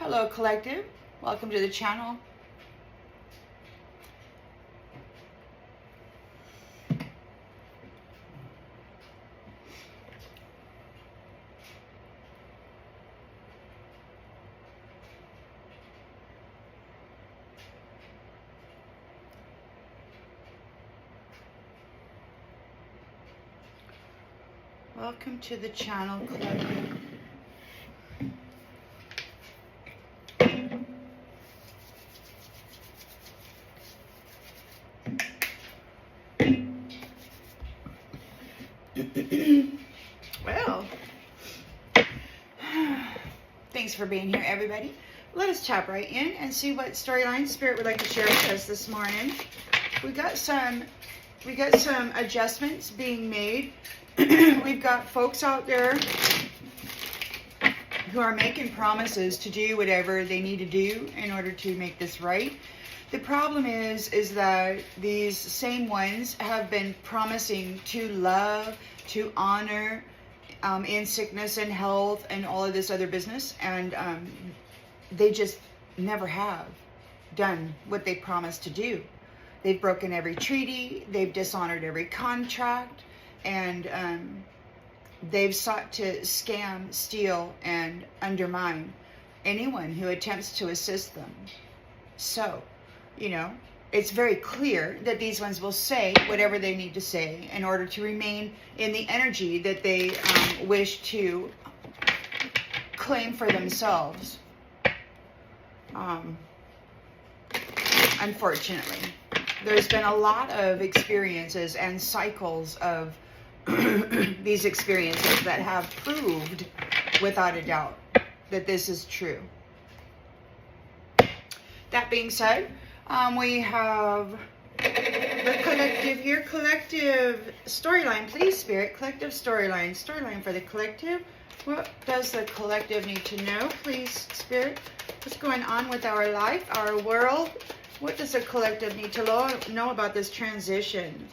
Hello, collective. Welcome to the channel. Welcome to the channel, collective. Well, thanks for being here, everybody. Let us tap right in and see what storyline Spirit would like to share with us this morning. We got some adjustments being made. We've got folks out there who are making promises to do whatever they need to do in order to make this right. The problem is that these same ones have been promising to love, to honor, in sickness and health and all of this other business, and they just never have done what they promised to do. They've broken every treaty, they've dishonored every contract, and they've sought to scam, steal, and undermine anyone who attempts to assist them. So, you know, it's very clear that these ones will say whatever they need to say in order to remain in the energy that they wish to claim for themselves. Unfortunately, there's been a lot of experiences and cycles of these experiences that have proved without a doubt that this is true. That being said, we have the collective here. Collective storyline, please, Spirit. Collective storyline. Storyline for the collective. What does the collective need to know, please, Spirit? What's going on with our life, our world? What does the collective need to know about this transition?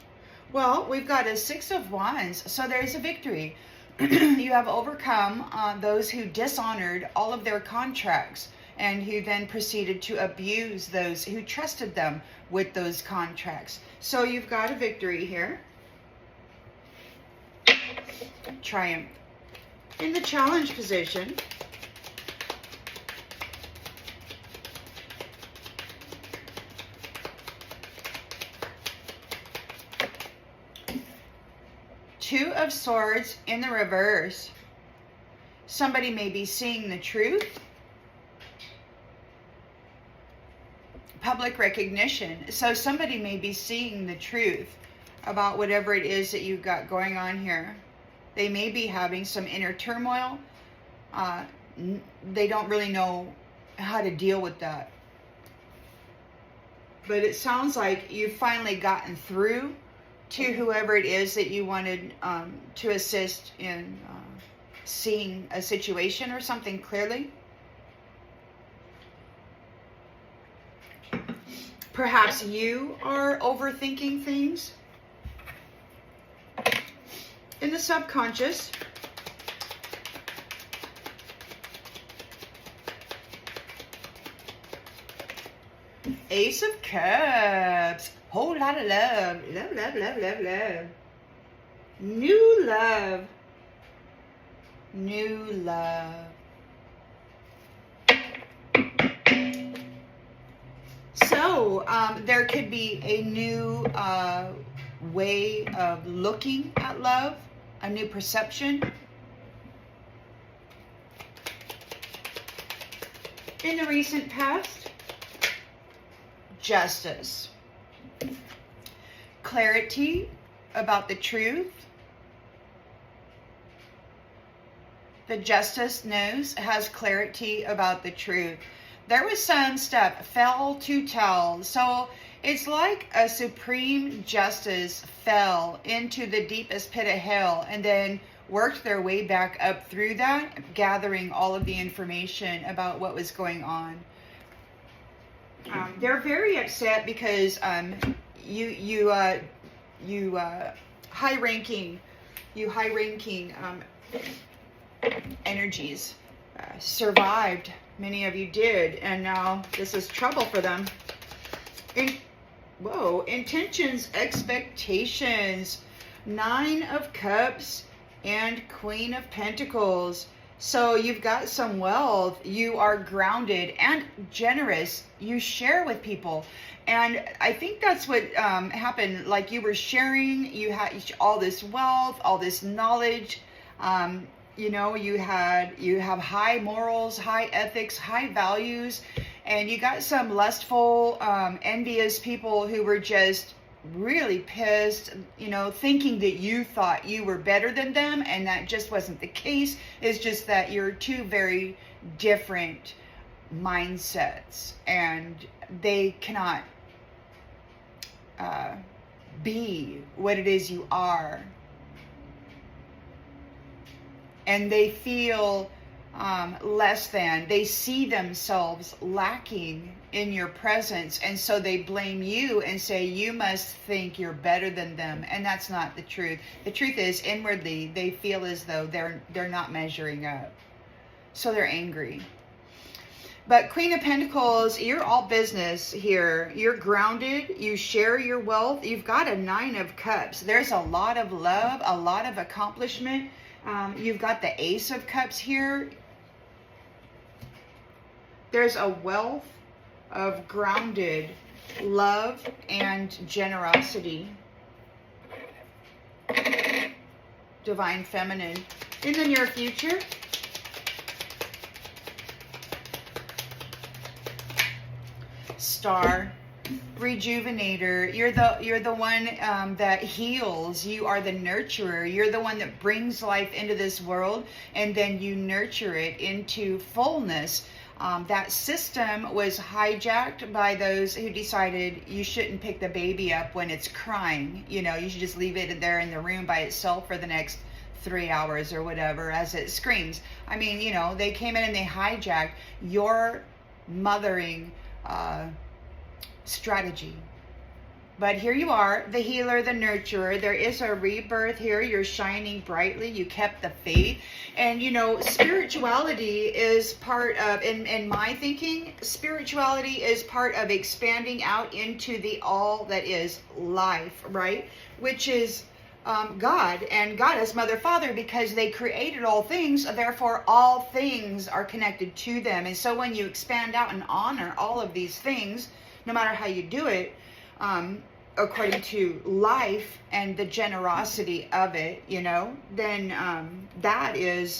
Well, we've got a 6 of Wands, so there's a victory. You have overcome those who dishonored all of their contracts and who then proceeded to abuse those who trusted them with those contracts. So you've got a victory here. Triumph. In the challenge position, Two of Swords in the reverse. Somebody may be seeing the truth. Public recognition. So somebody may be seeing the truth about whatever it is that you've got going on here. They may be having some inner turmoil. They don't really know how to deal with that. But it sounds like you've finally gotten through to whoever it is that you wanted to assist in seeing a situation or something clearly. Perhaps you are overthinking things. In the subconscious, Ace of Cups. Whole lot of love. Love, love, love, love, love. New love. New love. So, there could be a new way of looking at love, a new perception. In the recent past, Justice. Clarity about the truth. The Justice has clarity about the truth. There was some stuff fell to tell. So it's like a supreme justice fell into the deepest pit of hell and then worked their way back up through that, gathering all of the information about what was going on. They're very upset because you high-ranking energies survived. Many of you did, and now this is trouble for them. Intentions, expectations, 9 of Cups and Queen of Pentacles. So you've got some wealth, you are grounded and generous, you share with people. And I think that's what happened. Like, you were sharing, you had all this wealth, all this knowledge. You know, you have high morals, high ethics, high values, and you got some lustful, envious people who were just really pissed, you know, thinking that you thought you were better than them, and that just wasn't the case. It's just that you're two very different mindsets, and they cannot be what it is you are. And they feel less than. They see themselves lacking in your presence, and so they blame you and say you must think you're better than them, and that's not the truth. The truth is, inwardly they feel as though they're not measuring up, so they're angry. But Queen of Pentacles, you're all business here. You're grounded. You share your wealth. You've got a 9 of Cups. There's a lot of love, a lot of accomplishment. You've got the Ace of Cups here. There's a wealth of grounded love and generosity. Divine Feminine. In the near future, Star, Rejuvenator. You're the one that heals. You are the nurturer. You're the one that brings life into this world, and then you nurture it into fullness. That system was hijacked by those who decided you shouldn't pick the baby up when it's crying. You know, you should just leave it there in the room by itself for the next 3 hours or whatever as it screams. I mean, you know, they came in and they hijacked your mothering strategy. But here you are, the healer, the nurturer. There is a rebirth here. You're shining brightly. You kept the faith. And, you know, spirituality is part of, in my thinking, spirituality is part of expanding out into the all that is life, right? Which is God, and God is Mother, Father, because they created all things. Therefore, all things are connected to them. And so when you expand out and honor all of these things, no matter how you do it, according to life and the generosity of it, you know, then that is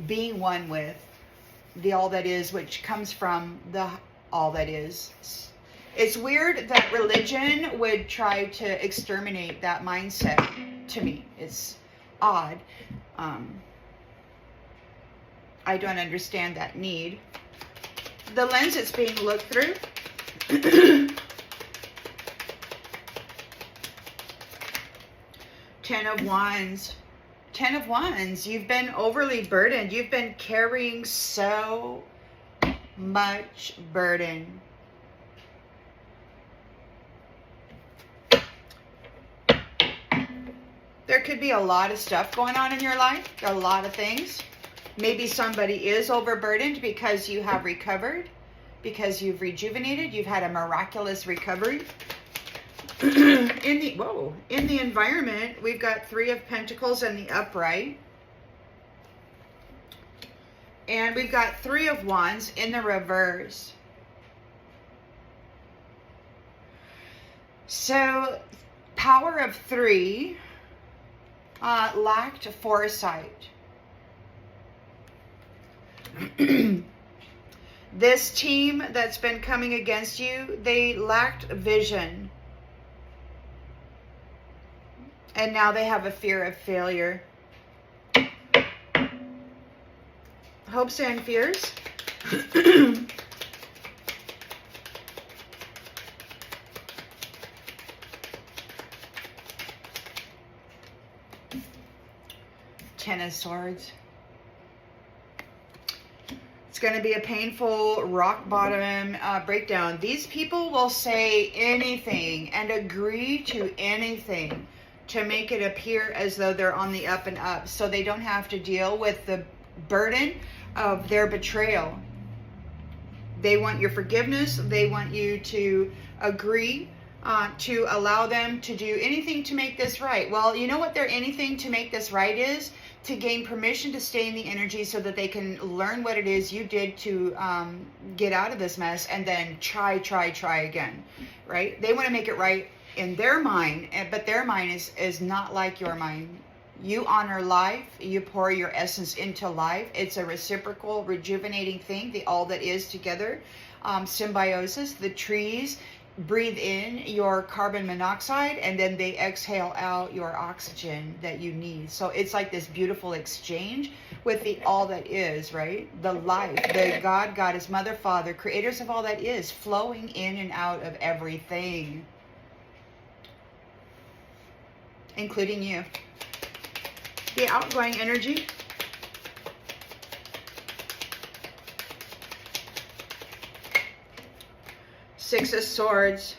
being one with the all that is, which comes from the all that is. It's weird that religion would try to exterminate that mindset. To me, it's odd. I don't understand that need. The lens it's being looked through. 10 of Wands. 10 of Wands. You've been overly burdened. You've been carrying so much burden. There could be a lot of stuff going on in your life. A lot of things. Maybe somebody is overburdened because you have recovered, because you've rejuvenated, you've had a miraculous recovery. In the environment, we've got 3 of Pentacles in the upright. And we've got 3 of Wands in the reverse. So, Power of 3 lacked foresight. This team that's been coming against you, they lacked vision. And now they have a fear of failure. Hopes and fears. Ten of Swords. It's going to be a painful rock bottom breakdown. These people will say anything and agree to anything to make it appear as though they're on the up and up, so they don't have to deal with the burden of their betrayal. They want your forgiveness. They want you to agree to allow them to do anything to make this right. Well, you know what their anything to make this right is? To gain permission to stay in the energy so that they can learn what it is you did to get out of this mess, and then try again, right? They want to make it right in their mind, but their mind is not like your mind. You honor life. You pour your essence into life. It's a reciprocal, rejuvenating thing. The all that is together. Symbiosis. The trees breathe in your carbon monoxide, and then they exhale out your oxygen that you need. So it's like this beautiful exchange with the all that is, right? The life, the God, Goddess, Mother, Father, creators of all that is, flowing in and out of everything, including you. The outgoing energy. Six of Swords.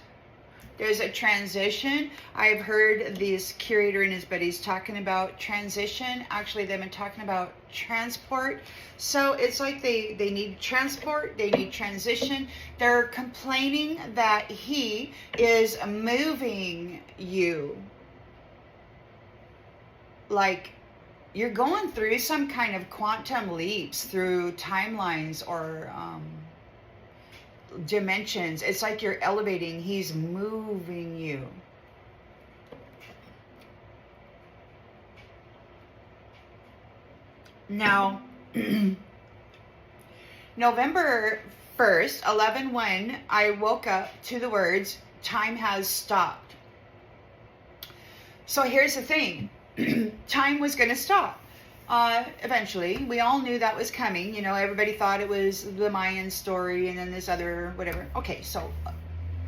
There's a transition. I've heard this curator and his buddies talking about transition. Actually, they've been talking about transport. So it's like they need transport, they need transition. They're complaining that he is moving you. Like you're going through some kind of quantum leaps through timelines or dimensions. It's like you're elevating. He's moving you. Now, November 1st, 11/1, I woke up to the words, time has stopped. So here's the thing. Time was going to stop. Eventually, we all knew that was coming. You know, everybody thought it was the Mayan story and then this other whatever. Okay, so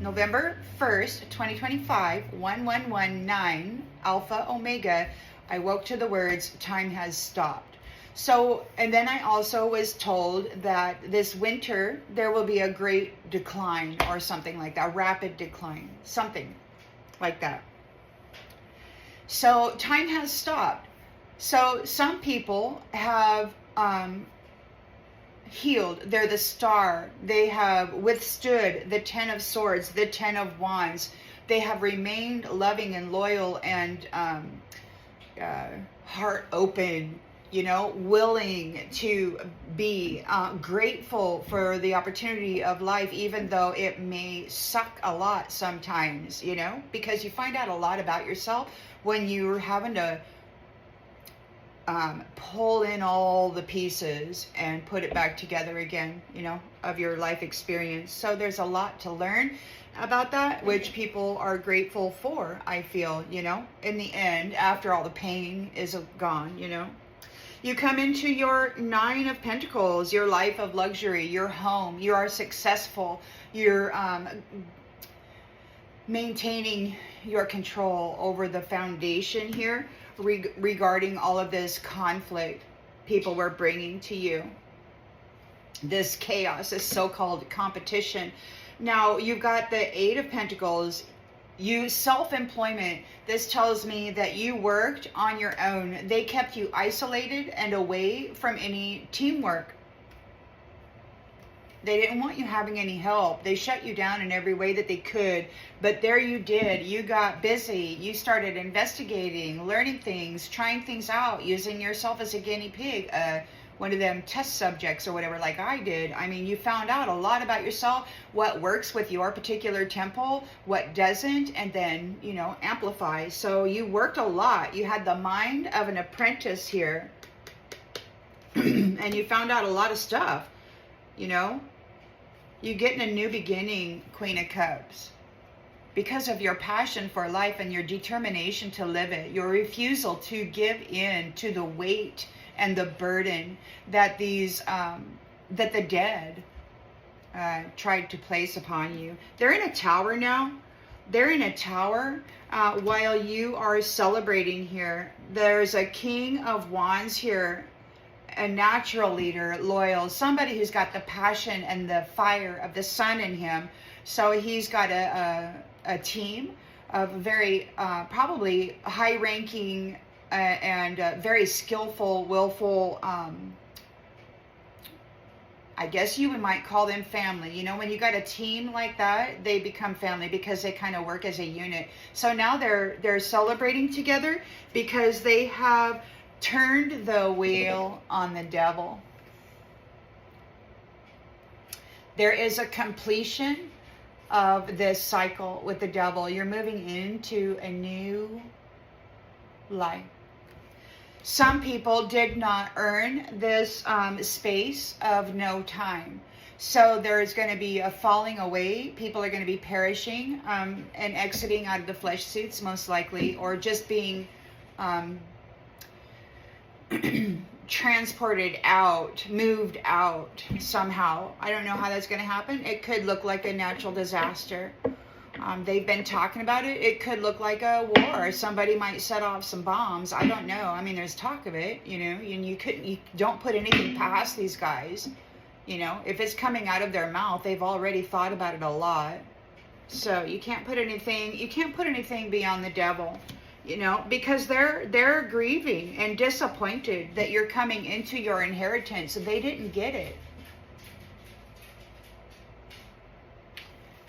November 1st, 2025, 1119, Alpha Omega, I woke to the words, time has stopped. So, and then I also was told that this winter, there will be a great decline or something like that, rapid decline, something like that. So, time has stopped. So some people have healed. They're the star. They have withstood the 10 of Swords, the 10 of Wands. They have remained loving and loyal and heart open, you know, willing to be grateful for the opportunity of life, even though it may suck a lot sometimes, you know, because you find out a lot about yourself when you're having to pull in all the pieces and put it back together again, you know, of your life experience. So there's a lot to learn about that, which people are grateful for, I feel, you know, in the end, after all the pain is gone, you know. You come into your 9 of Pentacles, your life of luxury, your home. You are successful. You're maintaining your control over the foundation here regarding all of this conflict people were bringing to you. This chaos, this so-called competition. Now, you've got the 8 of Pentacles. You self-employment. This tells me that you worked on your own. They kept you isolated and away from any teamwork. They didn't want you having any help. They shut you down in every way that they could. But there you did. You got busy. You started investigating, learning things, trying things out, using yourself as a guinea pig, one of them test subjects or whatever, like I did. I mean, you found out a lot about yourself, what works with your particular temple, what doesn't, and then, you know, amplify. So you worked a lot. You had the mind of an apprentice here. And you found out a lot of stuff, you know. You get in a new beginning, Queen of Cups, because of your passion for life and your determination to live it, your refusal to give in to the weight and the burden that these, that the dead tried to place upon you. They're in a tower now. They're in a tower while you are celebrating here. There's a King of Wands here, a natural leader, loyal, somebody who's got the passion and the fire of the sun in him. So he's got a team of very probably high-ranking and very skillful, willful I guess you might call them family. You know, when you got a team like that, they become family because they kind of work as a unit. So now they're celebrating together because they have turned the wheel on the devil. There is a completion of this cycle with the devil. You're moving into a new life. Some people did not earn this space of no time. So there's going to be a falling away. People are going to be perishing and exiting out of the flesh suits, most likely, or just being transported out, moved out somehow. I don't know how that's going to happen. It could look like a natural disaster. They've been talking about it. It could look like a war. Somebody might set off some bombs. I don't know. I mean, there's talk of it, you know, and you don't put anything past these guys. You know, if it's coming out of their mouth, they've already thought about it a lot. So you can't put anything beyond the devil, you know, because they're grieving and disappointed that you're coming into your inheritance and they didn't get it.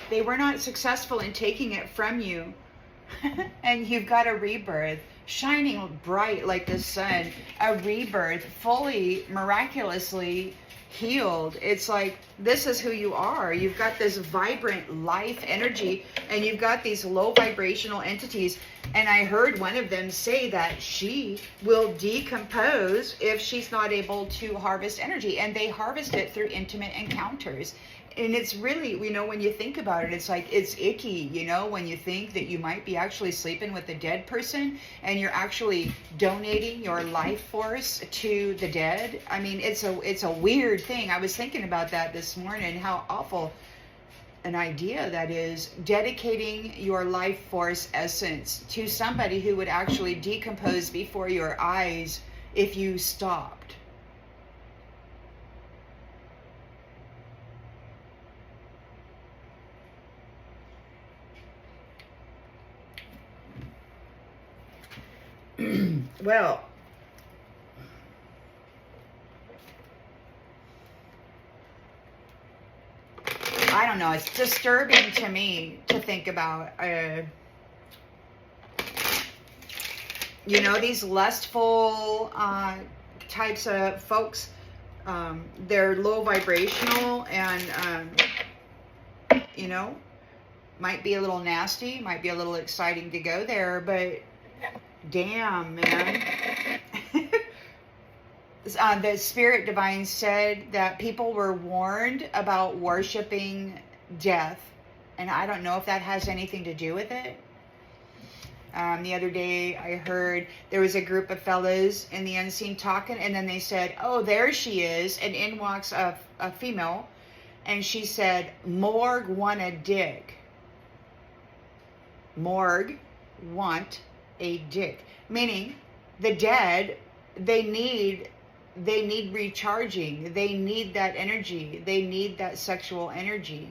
They were not successful in taking it from you. And you've got a rebirth, shining bright like the sun, a rebirth, fully, miraculously healed. It's like, this is who you are. You've got this vibrant life energy, and you've got these low vibrational entities. And I heard one of them say that she will decompose if she's not able to harvest energy. And they harvest it through intimate encounters. And it's really, you know, when you think about it, it's like, it's icky, you know, when you think that you might be actually sleeping with a dead person and you're actually donating your life force to the dead. I mean, it's a weird thing. I was thinking about that this morning, how awful an idea that is, dedicating your life force essence to somebody who would actually decompose before your eyes if you stopped. Well, I don't know. It's disturbing to me to think about, you know, these lustful types of folks. They're low vibrational and, you know, might be a little nasty, might be a little exciting to go there, but damn, man. The Spirit Divine said that people were warned about worshiping death. And I don't know if that has anything to do with it. The other day I heard there was a group of fellows in the unseen talking, and then they said, oh, there she is. And in walks a female, and she said, morgue want a dick. Morgue want a dick. Meaning the dead, they need recharging. They need that energy. They need that sexual energy.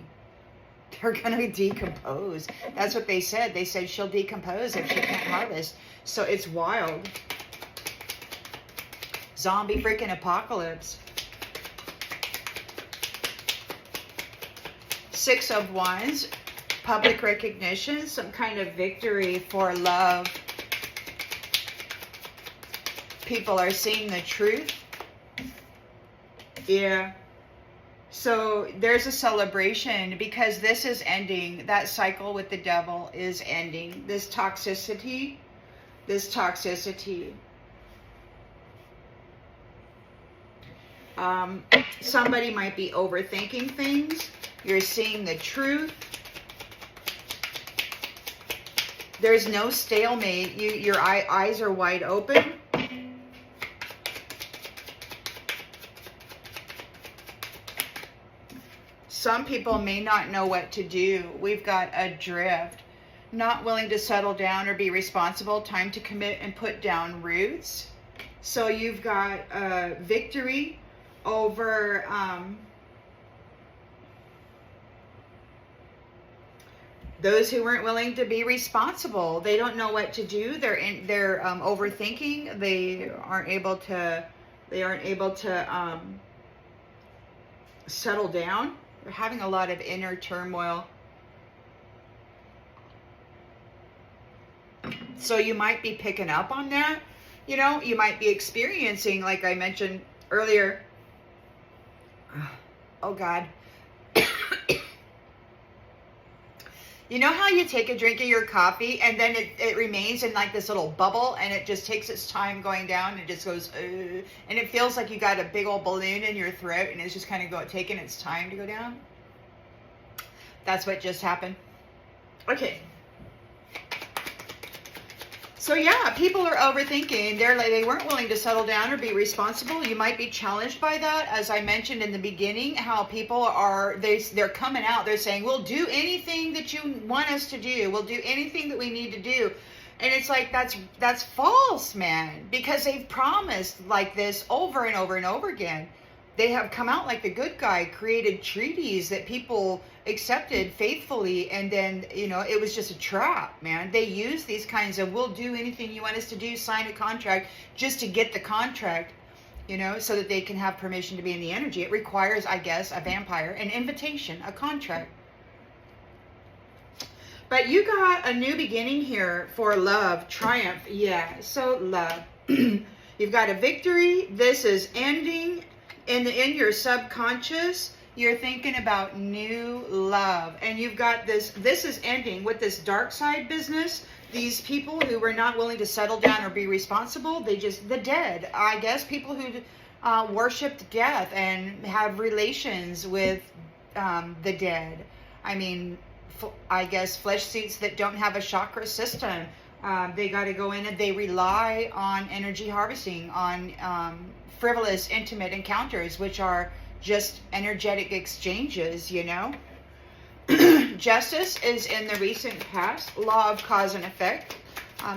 They're going to decompose. That's what they said. They said she'll decompose if she can't harvest. So it's wild. Zombie freaking apocalypse. Six of Wands. Public recognition. Some kind of victory for love. People are seeing the truth. Yeah. So there's a celebration because this is ending. That cycle with the devil is ending. This toxicity. Somebody might be overthinking things. You're seeing the truth. There's no stalemate. Your eyes are wide open. Some people may not know what to do. We've got adrift, not willing to settle down or be responsible, time to commit and put down roots. So you've got victory over those who weren't willing to be responsible. They don't know what to do. They're overthinking. They aren't able to settle down. They're having a lot of inner turmoil. So you might be picking up on that. You know, you might be experiencing, like I mentioned earlier. Oh God. You know how you take a drink of your coffee and then it remains in like this little bubble and it just takes its time going down and it just goes, and it feels like you got a big old balloon in your throat and it's just kind of taking its time to go down? That's what just happened. Okay. So yeah, people are overthinking. They weren't willing to settle down or be responsible. You might be challenged by that, as I mentioned in the beginning. How people are they're coming out. They're saying, "We'll do anything that you want us to do. We'll do anything that we need to do," and it's like that's false, man. Because they've promised like this over and over and over again. They have come out like the good guy, created treaties that people accepted faithfully, and then, you know, it was just a trap, man. They use these kinds of, we'll do anything you want us to do, sign a contract just to get the contract, you know, so that they can have permission to be in the energy. It requires, I guess, a vampire, an invitation, a contract. But you got a new beginning here for love, triumph. Yeah, so love. You've got a victory. This is ending. In your subconscious, you're thinking about new love, and you've got this is ending with this dark side business. These people who were not willing to settle down or be responsible, the dead, I guess, people who worshiped death and have relations with the dead. I mean, I guess flesh suits that don't have a chakra system. They got to go in and they rely on energy harvesting, on frivolous, intimate encounters, which are just energetic exchanges, you know. Justice is in the recent past, law of cause and effect.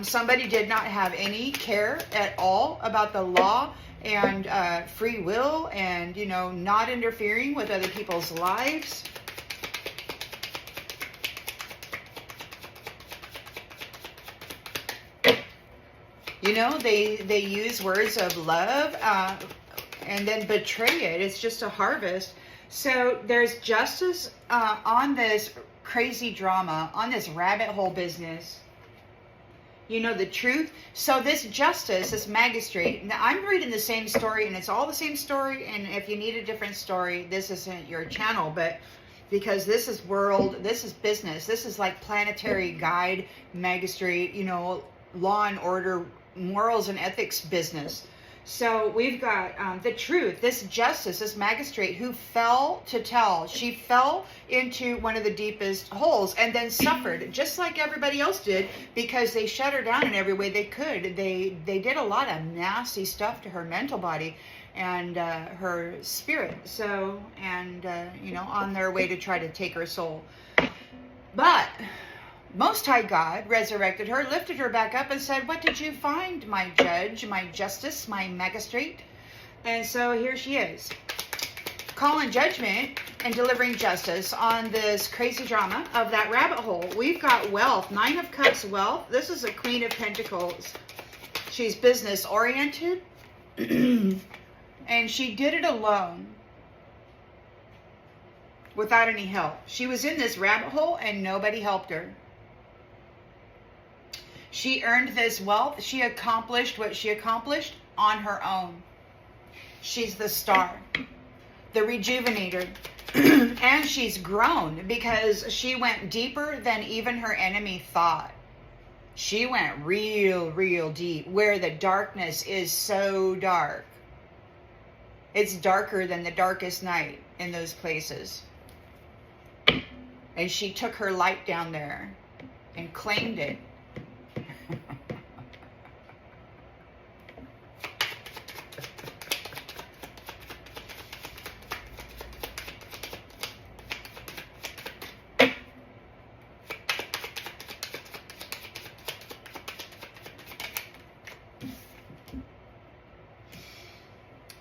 Somebody did not have any care at all about the law and free will and, you know, not interfering with other people's lives. You know, they use words of love and then betray it. It's just a harvest. So there's justice on this crazy drama, on this rabbit hole business. You know, the truth. So this justice, this magistrate, now I'm reading the same story and it's all the same story. And if you need a different story, this isn't your channel, but because this is world, this is business. This is like planetary guide, magistrate, you know, law and order, morals and ethics business. So we've got the truth, this justice, this magistrate who fell to tell. She fell into one of the deepest holes and then suffered just like everybody else did because they shut her down in every way they could. They did a lot of nasty stuff to her mental body and her spirit. So, and, you know, on their way to try to take her soul. But Most High God resurrected her, lifted her back up and said, "What did you find, my judge, my justice, my magistrate?" And so here she is, calling judgment and delivering justice on this crazy drama of that rabbit hole. We've got wealth, 9 of Cups wealth. This is a Queen of Pentacles. She's business oriented and she did it alone without any help. She was in this rabbit hole and nobody helped her. She earned this wealth. She accomplished what she accomplished on her own. She's the star, the rejuvenator. And she's grown because she went deeper than even her enemy thought. She went real, real deep where the darkness is so dark. It's darker than the darkest night in those places. And she took her light down there and claimed it.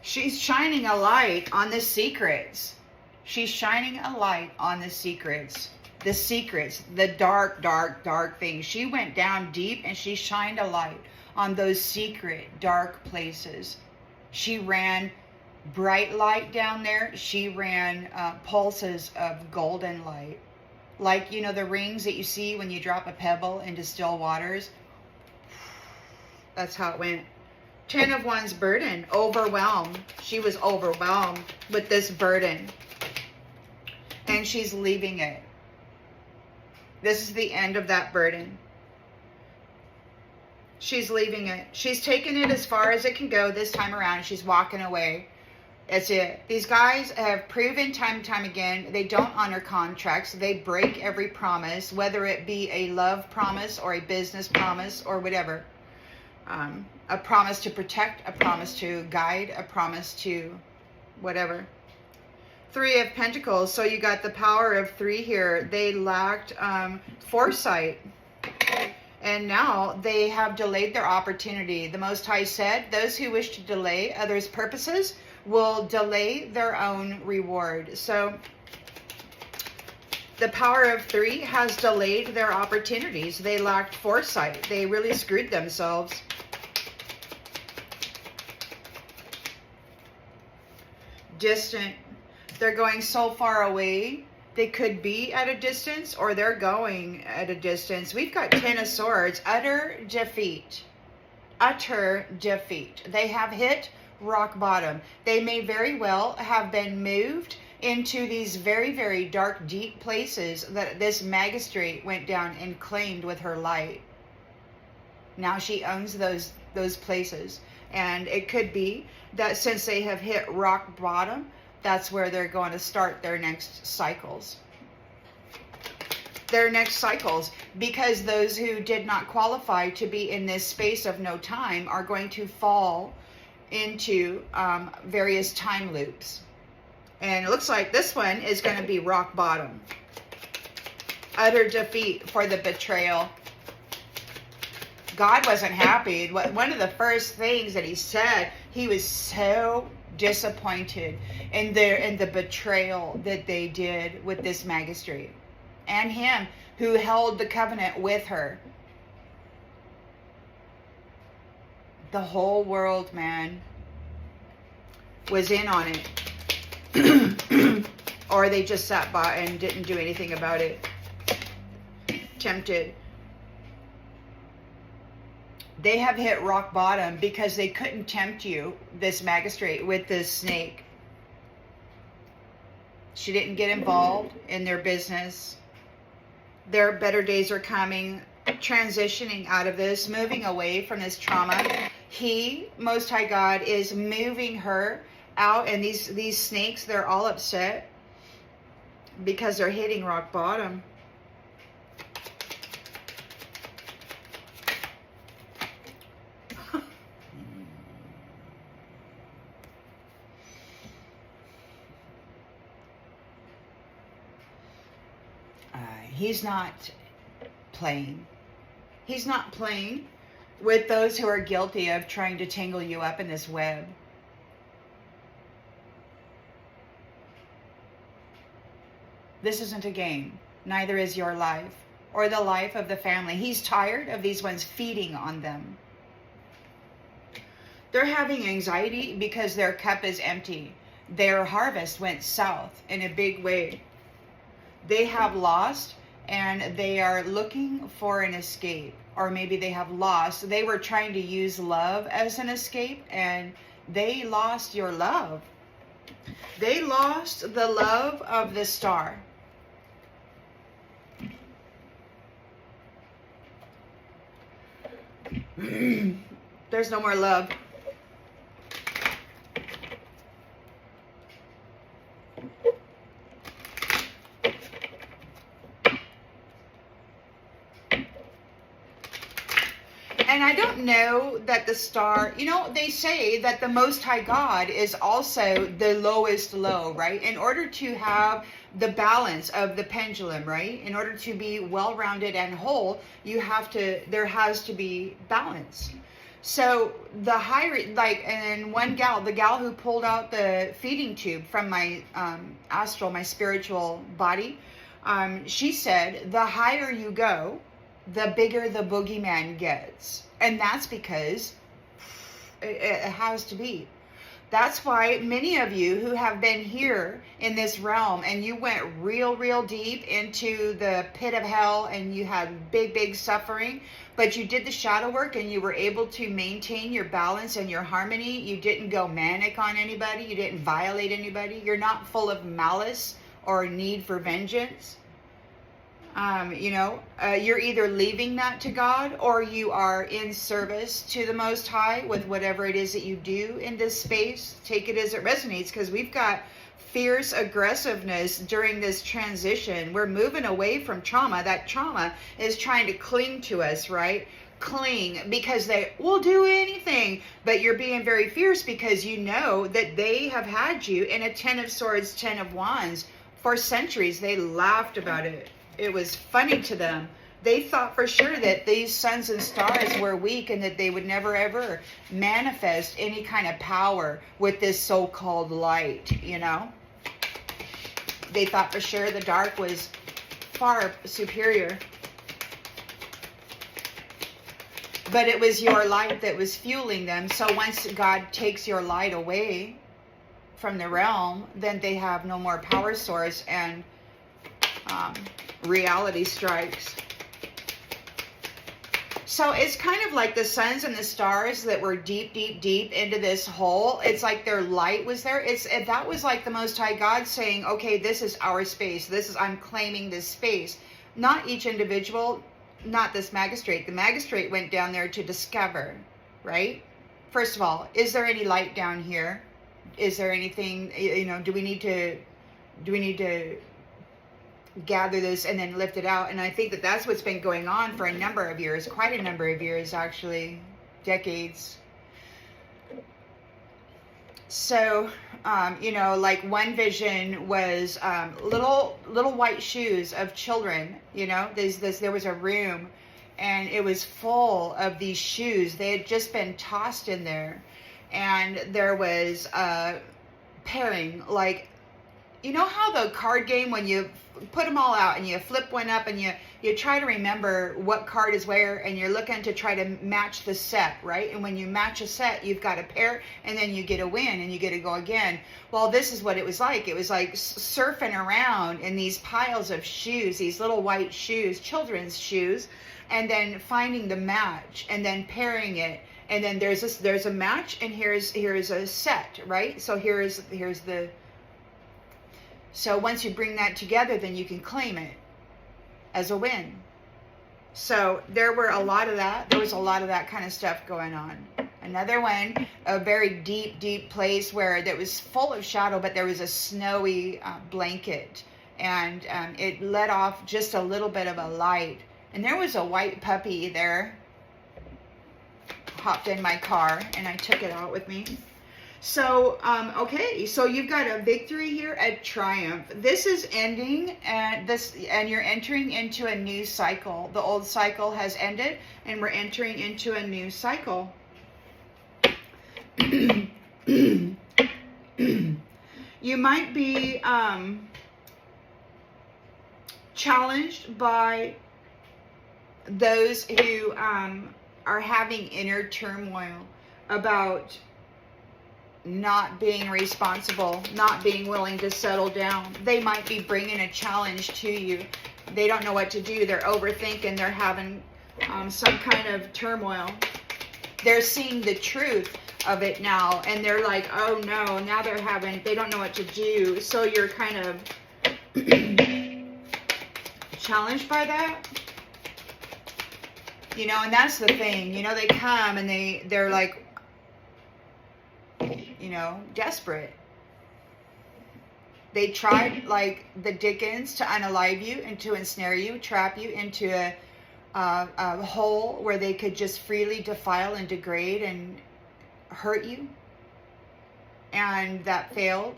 She's shining a light on the secrets. She's shining a light on the secrets. The secrets, the dark, dark, dark things. She went down deep and she shined a light on those secret, dark places. She ran bright light down there. She ran pulses of golden light. Like, you know, the rings that you see when you drop a pebble into still waters. That's how it went. 10 of Wands burden. Overwhelmed. She was overwhelmed with this burden. And she's leaving it. This is the end of that burden. She's leaving it. She's taken it as far as it can go this time around. She's walking away. That's it. These guys have proven time and time again, they don't honor contracts. They break every promise, whether it be a love promise or a business promise or whatever. A promise to protect, a promise to guide, a promise to whatever. 3 of Pentacles. So you got the power of 3 here. They lacked foresight. And now they have delayed their opportunity. The Most High said, those who wish to delay others' purposes will delay their own reward. So the power of 3 has delayed their opportunities. They lacked foresight. They really screwed themselves. Distant. They're going so far away. They could be at a distance, or they're going at a distance. We've got 10 of Swords. Utter defeat. Utter defeat. They have hit rock bottom. They may very well have been moved into these very, very dark, deep places that this magistrate went down and claimed with her light. Now she owns those places. And it could be that since they have hit rock bottom, that's where they're going to start their next cycles. Their next cycles. Because those who did not qualify to be in this space of no time are going to fall into various time loops. And it looks like this one is going to be rock bottom. Utter defeat for the betrayal. God wasn't happy. One of the first things that he said, he was so disappointed in the betrayal that they did with this magistrate. And him who held the covenant with her. The whole world, man, was in on it. Or they just sat by and didn't do anything about it. Tempted. They have hit rock bottom because they couldn't tempt you, this magistrate, with this snake. She didn't get involved in their business. Their better days are coming, transitioning out of this, moving away from this trauma. He, Most High God, is moving her out, and these snakes, they're all upset because they're hitting rock bottom. He's not playing. He's not playing with those who are guilty of trying to tangle you up in this web. This isn't a game. Neither is your life or the life of the family. He's tired of these ones feeding on them. They're having anxiety because their cup is empty. Their harvest went south in a big way. They have lost and they are looking for an escape. Or maybe they have lost. They were trying to use love as an escape, and they lost your love. They lost the love of the star. There's no more love. And I don't know that the star, you know, they say that the Most High God is also the lowest low, right? In order to have the balance of the pendulum, right? In order to be well-rounded and whole, there has to be balance. So the higher, like, and one gal, the gal who pulled out the feeding tube from my astral, my spiritual body, she said, the higher you go, the bigger the boogeyman gets. And that's because it has to be. That's why many of you who have been here in this realm and you went real deep into the pit of hell and you had big suffering, but you did the shadow work and you were able to maintain your balance and your harmony. You didn't go manic on anybody. You didn't violate anybody. You're not full of malice or need for vengeance. You're either leaving that to God or you are in service to the Most High with whatever it is that you do in this space. Take it as it resonates, because we've got fierce aggressiveness during this transition. We're moving away from trauma. That trauma is trying to cling to us, right? Cling, because they will do anything, but you're being very fierce because you know that they have had you in a 10 of Swords, 10 of Wands for centuries. They laughed about it. It was funny to them. They thought for sure that these suns and stars were weak and that they would never ever manifest any kind of power with this so-called light, you know? They thought for sure the dark was far superior. But it was your light that was fueling them. So once God takes your light away from the realm, then they have no more power source, and reality strikes. So it's kind of like the suns and the stars that were deep into this hole. It's like their light was there. That was like the Most High God saying, okay, this is our space. I'm claiming this space. Not each individual, not this magistrate. The magistrate went down there to discover, right? First of all, is there any light down here? Is there anything, do we need to gather this and then lift it out? And I think that that's what's been going on for a number of years, quite a number of years, actually, decades. So, like one vision was little white shoes of children. There was a room, and it was full of these shoes. They had just been tossed in there, and there was pairing, like, you know how the card game, when you put them all out and you flip one up and you try to remember what card is where, and you're looking to try to match the set, right? And when you match a set, you've got a pair, and then you get a win and you get to go again. Well, this is what it was like. It was like surfing around in these piles of shoes, these little white shoes, children's shoes, and then finding the match and then pairing it. And then there's a match, and here's a set, right? So here's the... So once you bring that together, then you can claim it as a win. So there was a lot of that kind of stuff going on. Another one, a very deep place where that was full of shadow, but there was a snowy blanket, and it let off just a little bit of a light. And there was a white puppy there. Hopped in my car, and I took it out with me. So, okay, so you've got a victory here, a triumph. This is ending, and you're entering into a new cycle. The old cycle has ended, and we're entering into a new cycle. You might be challenged by those who are having inner turmoil about not being responsible, not being willing to settle down. They might be bringing a challenge to you. They don't know what to do. They're overthinking. They're having some kind of turmoil. They're seeing the truth of it now, and they're like, oh no, now they don't know what to do. So you're kind of challenged by that. And that's the thing. They come and they're like, desperate. They tried, like the Dickens, to unalive you and to ensnare you, trap you into a hole where they could just freely defile and degrade and hurt you. And that failed.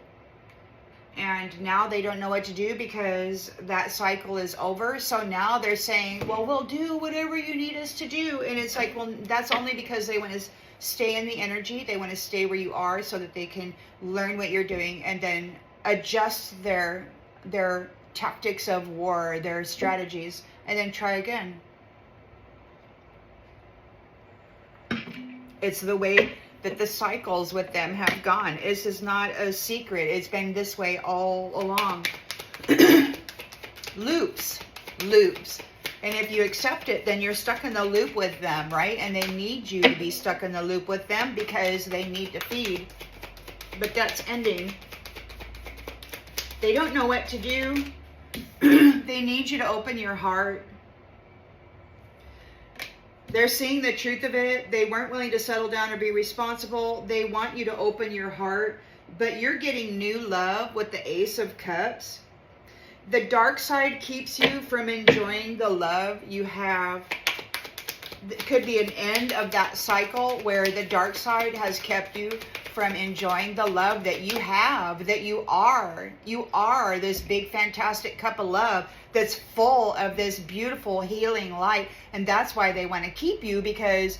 And now they don't know what to do because that cycle is over. So now they're saying, well, we'll do whatever you need us to do. And it's like, well, that's only because they want to stay in the energy. They want to stay where you are so that they can learn what you're doing and then adjust their tactics of war, their strategies, and then try again. It's the way that the cycles with them have gone. This is not a secret. It's been this way all along. Loops. And if you accept it, then you're stuck in the loop with them, right? And they need you to be stuck in the loop with them because they need to feed. But that's ending. They don't know what to do. They need you to open your heart. They're seeing the truth of it. They weren't willing to settle down or be responsible. They want you to open your heart. But you're getting new love with the Ace of Cups. The dark side keeps you from enjoying the love you have. It could be an end of that cycle where the dark side has kept you from enjoying the love that you have, that you are. You are this big, fantastic cup of love that's full of this beautiful healing light. And that's why they want to keep you, because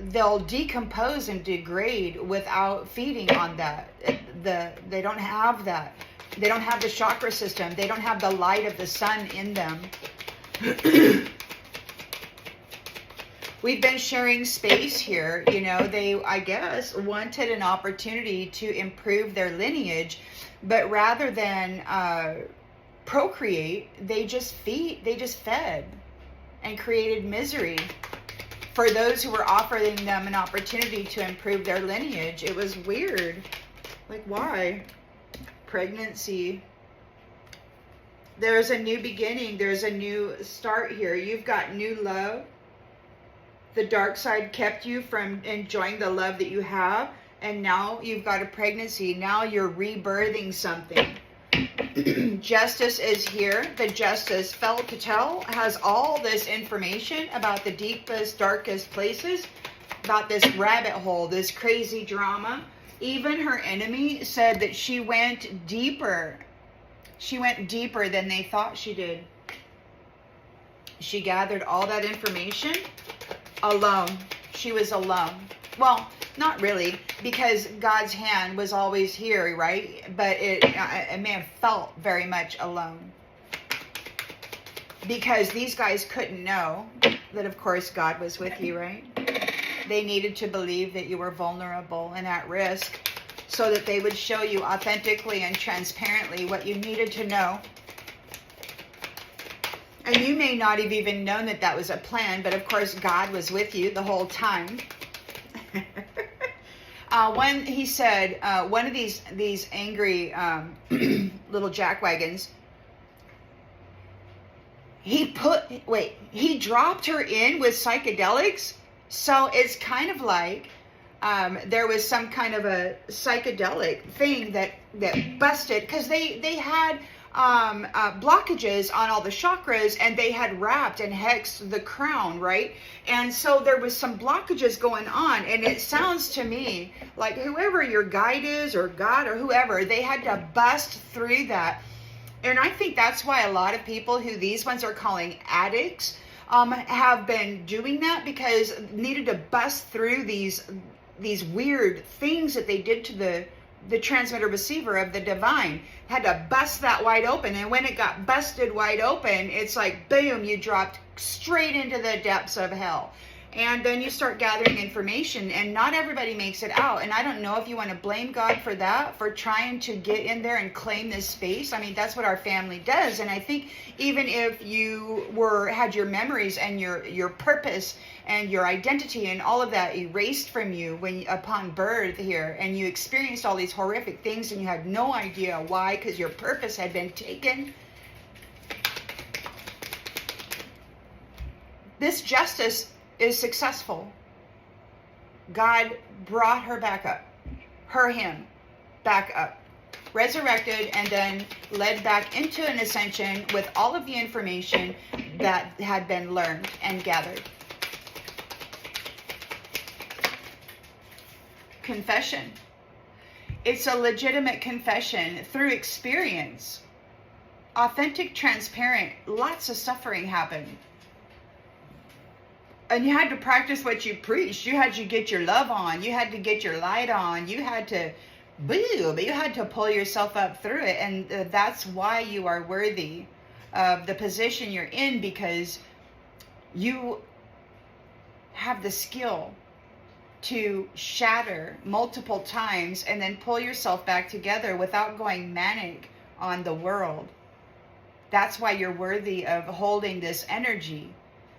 they'll decompose and degrade without feeding on that. They don't have that. They don't have the chakra system. They don't have the light of the sun in them. We've been sharing space here. You know, they, I guess, wanted an opportunity to improve their lineage, but rather than procreate, they just fed and created misery for those who were offering them an opportunity to improve their lineage. It was weird. Like, why? Pregnancy. There's a new beginning. There's a new start here. You've got new love. The dark side kept you from enjoying the love that you have, and now you've got a pregnancy. Now you're rebirthing something. Justice is here. The Justice, Fel Patel, has all this information about the deepest, darkest places, about this rabbit hole, this crazy drama. Even her enemy said that she went deeper. She went deeper than they thought she did. She gathered all that information alone. She was alone. Well, not really, because God's hand was always here, right? But it may have felt very much alone. Because these guys couldn't know that, of course, God was with you, right? They needed to believe that you were vulnerable and at risk so that they would show you authentically and transparently what you needed to know. And you may not have even known that that was a plan, but of course God was with you the whole time. When he said, one of these angry little jackwagons, he dropped her in with psychedelics. So it's kind of like there was some kind of a psychedelic thing that busted, because they had blockages on all the chakras, and they had wrapped and hexed the crown, right? And so there was some blockages going on, and it sounds to me like whoever your guide is, or God, or whoever, they had to bust through that. And I think that's why a lot of people who these ones are calling addicts have been doing that, because needed to bust through these weird things that they did to the transmitter receiver of the divine. Had to bust that wide open, and when it got busted wide open, it's like boom, you dropped straight into the depths of hell. And then you start gathering information, and not everybody makes it out. And I don't know if you want to blame God for that, for trying to get in there and claim this space. I mean, that's what our family does. And I think even if you had your memories and your purpose and your identity and all of that erased from you upon birth here, and you experienced all these horrific things and you had no idea why, because your purpose had been taken. This justice is successful. God brought her back up, him back up, resurrected, and then led back into an ascension with all of the information that had been learned and gathered. Confession. It's a legitimate confession through experience. Authentic, transparent, lots of suffering happened. And you had to practice what you preached. You had to get your love on. You had to get your light on. You had to but you had to pull yourself up through it. And that's why you are worthy of the position you're in, because you have the skill to shatter multiple times and then pull yourself back together without going manic on the world. That's why you're worthy of holding this energy,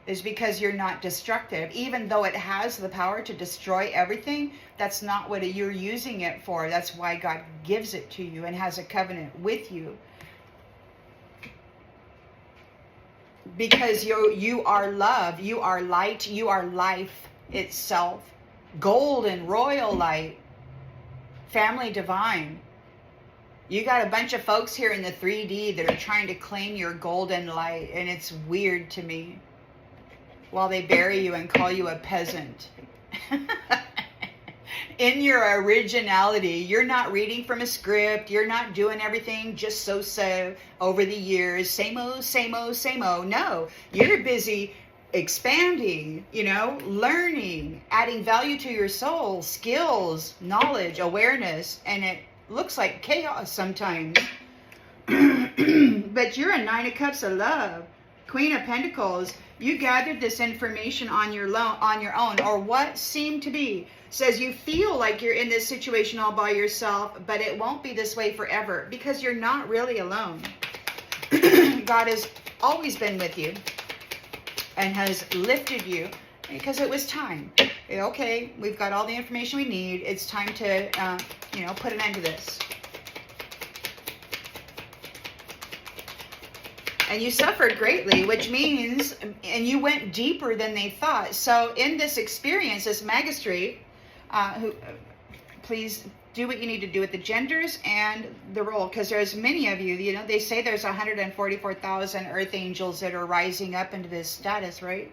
is because you're not destructive. Even though it has the power to destroy everything, that's not what you're using it for. That's why God gives it to you and has a covenant with you. Because you are love, you are light, you are life itself. Golden, royal light. Family divine. You got a bunch of folks here in the 3D that are trying to claim your golden light, and it's weird to me. While they bury you and call you a peasant. In your originality, you're not reading from a script. You're not doing everything just so over the years. Same old, same old, same old. No, you're busy expanding, learning, adding value to your soul, skills, knowledge, awareness, and it looks like chaos sometimes. But you're a Nine of Cups of love, Queen of Pentacles. You gathered this information on your own, or what seemed to be. Says you feel like you're in this situation all by yourself, but it won't be this way forever because you're not really alone. God has always been with you and has lifted you because it was time. Okay, we've got all the information we need. It's time to, put an end to this. And you suffered greatly, which means, and you went deeper than they thought. So in this experience, this magistrate, please do what you need to do with the genders and the role, because there's many of you, they say there's 144,000 earth angels that are rising up into this status, right?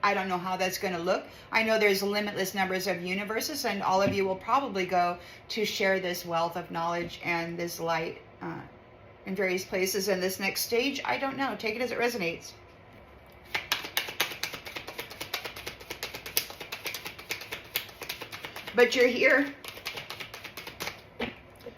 I don't know how that's going to look. I know there's limitless numbers of universes, and all of you will probably go to share this wealth of knowledge and this light in various places in this next stage. I don't know. Take it as it resonates. But you're here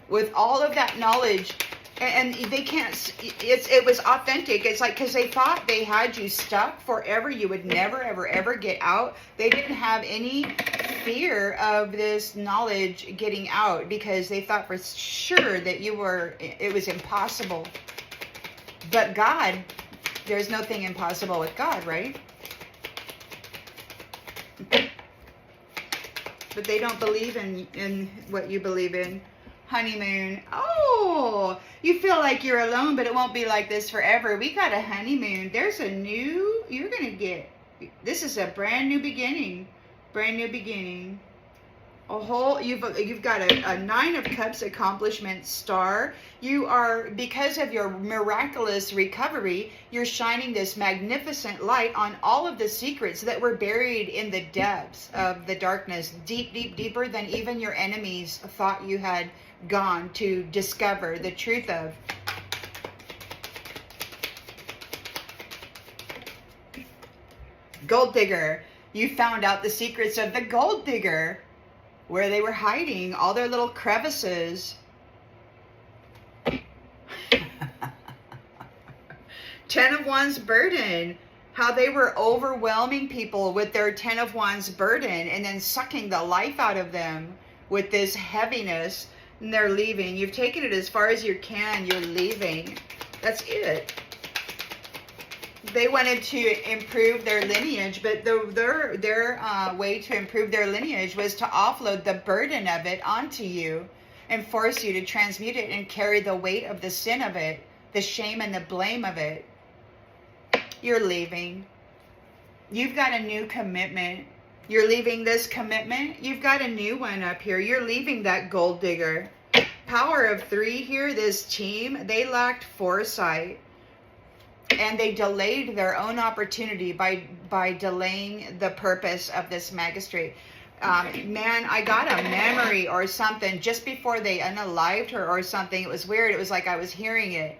with all of that knowledge, and they can't, it was authentic. It's like, because they thought they had you stuck forever. You would never, ever, ever get out. They didn't have any fear of this knowledge getting out because they thought for sure that it was impossible. But God, there's nothing impossible with God, right? But they don't believe in what you believe in. Honeymoon. Oh, you feel like you're alone, but it won't be like this forever. We got a honeymoon. There's you're going to get, this is a brand new beginning. Brand new beginning. You've got a Nine of Cups accomplishment star. You are, because of your miraculous recovery, you're shining this magnificent light on all of the secrets that were buried in the depths of the darkness, deep, deep, deeper than even your enemies thought you had gone to discover the truth of. Gold digger. You found out the secrets of the gold digger, where they were hiding all their little crevices. 10 of Wands burden. How they were overwhelming people with their 10 of Wands burden and then sucking the life out of them with this heaviness. And they're leaving. You've taken it as far as you can. You're leaving. That's it. They wanted to improve their lineage, but their way to improve their lineage was to offload the burden of it onto you and force you to transmute it and carry the weight of the sin of it, the shame and the blame of it. You're leaving. You've got a new commitment. You're leaving this commitment. You've got a new one up here. You're leaving that gold digger. Power of 3 here, this team, they lacked foresight. And they delayed their own opportunity by delaying the purpose of this magistrate. Man, I got a memory or something just before they unalived her or something. It was weird. It was like I was hearing it.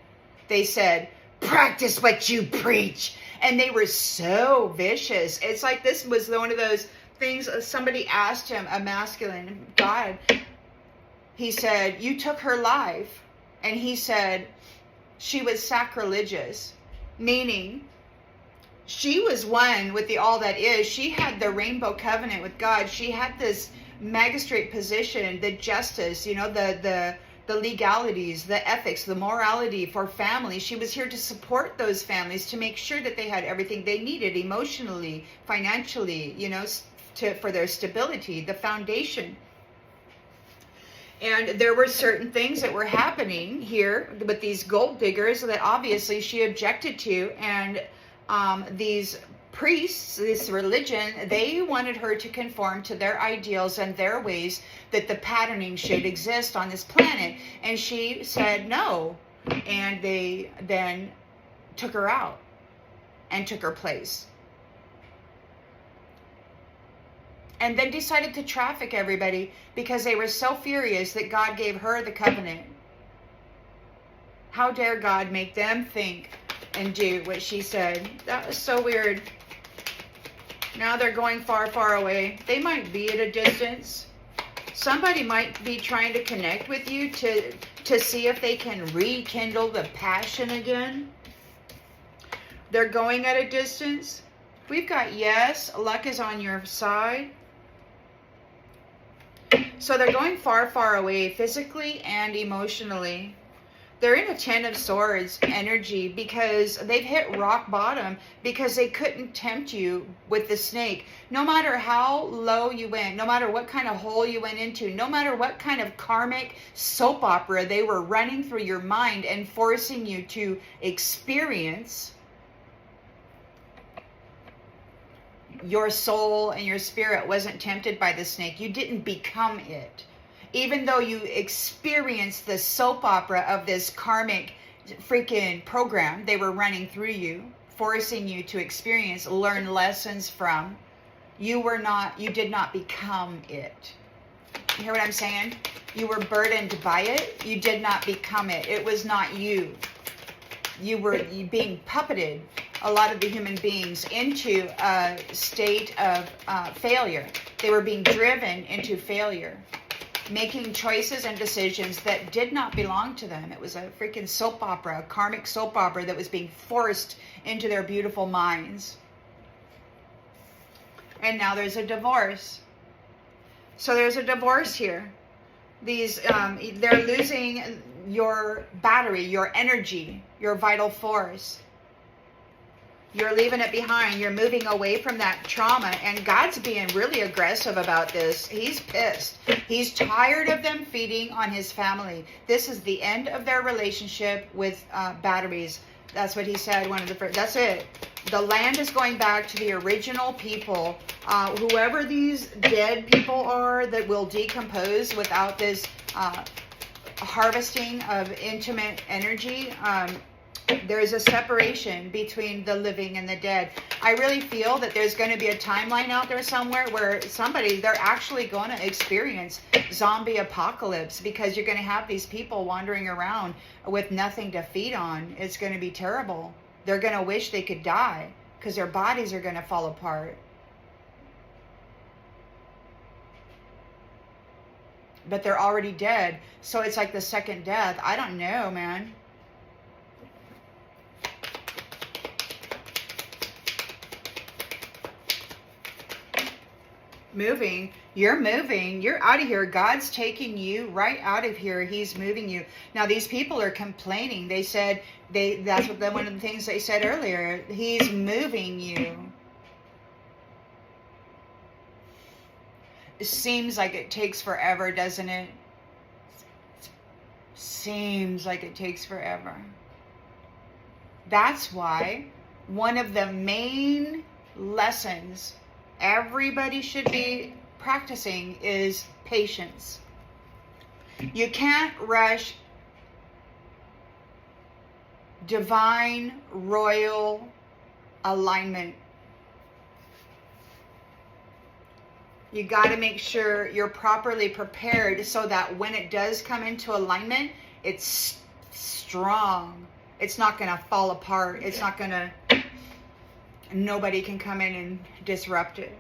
They said, practice what you preach. And they were so vicious. It's like this was one of those things. Somebody asked him, a masculine God, he said, you took her life. And he said, she was sacrilegious. Meaning, She was one with the all that is. She had the rainbow covenant with God. She had this magistrate position, the justice, you know, the legalities, the ethics, the morality for families. She was here to support those families, to make sure that they had everything they needed emotionally, financially, you know, for their stability, the foundation. And there were certain things that were happening here with these gold diggers that obviously she objected to. And these priests, this religion, they wanted her to conform to their ideals and their ways, that the patterning should exist on this planet. And she said no. And they then took her out and took her place. And then decided to traffic everybody because they were so furious that God gave her the covenant. How dare God make them think and do what she said? That was so weird. Now they're going far, far away. They might be at a distance. Somebody might be trying to connect with you to see if they can rekindle the passion again. They're going at a distance. We've got yes, luck is on your side. So they're going far, far away, physically and emotionally. They're in a 10 of Swords energy because they've hit rock bottom, because they couldn't tempt you with the snake. No matter how low you went, no matter what kind of hole you went into, no matter what kind of karmic soap opera they were running through your mind and forcing you to experience, your soul and your spirit wasn't tempted by the snake. You didn't become it. Even though you experienced the soap opera of this karmic freaking program they were running through you, forcing you to experience, learn lessons from, you did not become it. You hear what I'm saying? You were burdened by it. You did not become it. It was not you. You were being puppeted, a lot of the human beings, into a state of failure. They were being driven into failure, making choices and decisions that did not belong to them. It was a freaking soap opera, a karmic soap opera that was being forced into their beautiful minds. And now there's a divorce. So there's a divorce here. These, they're losing your battery, your energy, your vital force. You're leaving it behind. You're moving away from that trauma. And God's being really aggressive about this. He's pissed. He's tired of them feeding on his family. This is the end of their relationship with batteries. That's what he said. That's it. The land is going back to the original people. Whoever these dead people are that will decompose without this harvesting of intimate energy, there's a separation between the living and the dead. I really feel that there's going to be a timeline out there somewhere where they're actually going to experience zombie apocalypse, because you're going to have these people wandering around with nothing to feed on. It's going to be terrible. They're going to wish they could die because their bodies are going to fall apart. But they're already dead. So it's like the second death. I don't know, man. You're moving, you're out of here. God's taking you right out of here. He's moving you. Now these people are complaining. They said, that's one of the things they said earlier. He's moving you. It seems like it takes forever, doesn't it? Seems like it takes forever. That's why one of the main lessons everybody should be practicing is patience. You can't rush divine royal alignment. You got to make sure you're properly prepared so that when it does come into alignment, it's strong. It's not going to fall apart. It's not going to... Nobody can come in and disrupt it.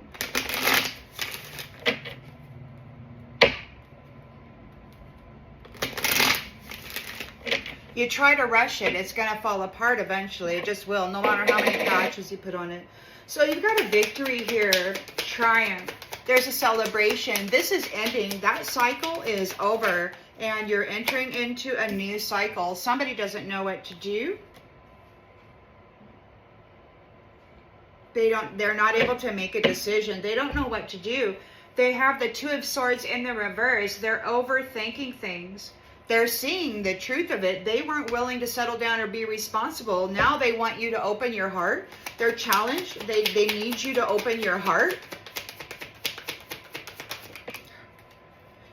You try to rush it, it's going to fall apart eventually. It just will, no matter how many patches you put on it. So you've got a victory here, triumph. There's a celebration. This is ending. That cycle is over, and you're entering into a new cycle. Somebody doesn't know what to do. They're not able to make a decision. They don't know what to do. They have the Two of Swords in the reverse. They're overthinking things. They're seeing the truth of it. They weren't willing to settle down or be responsible. Now they want you to open your heart. They're challenged. They need you to open your heart.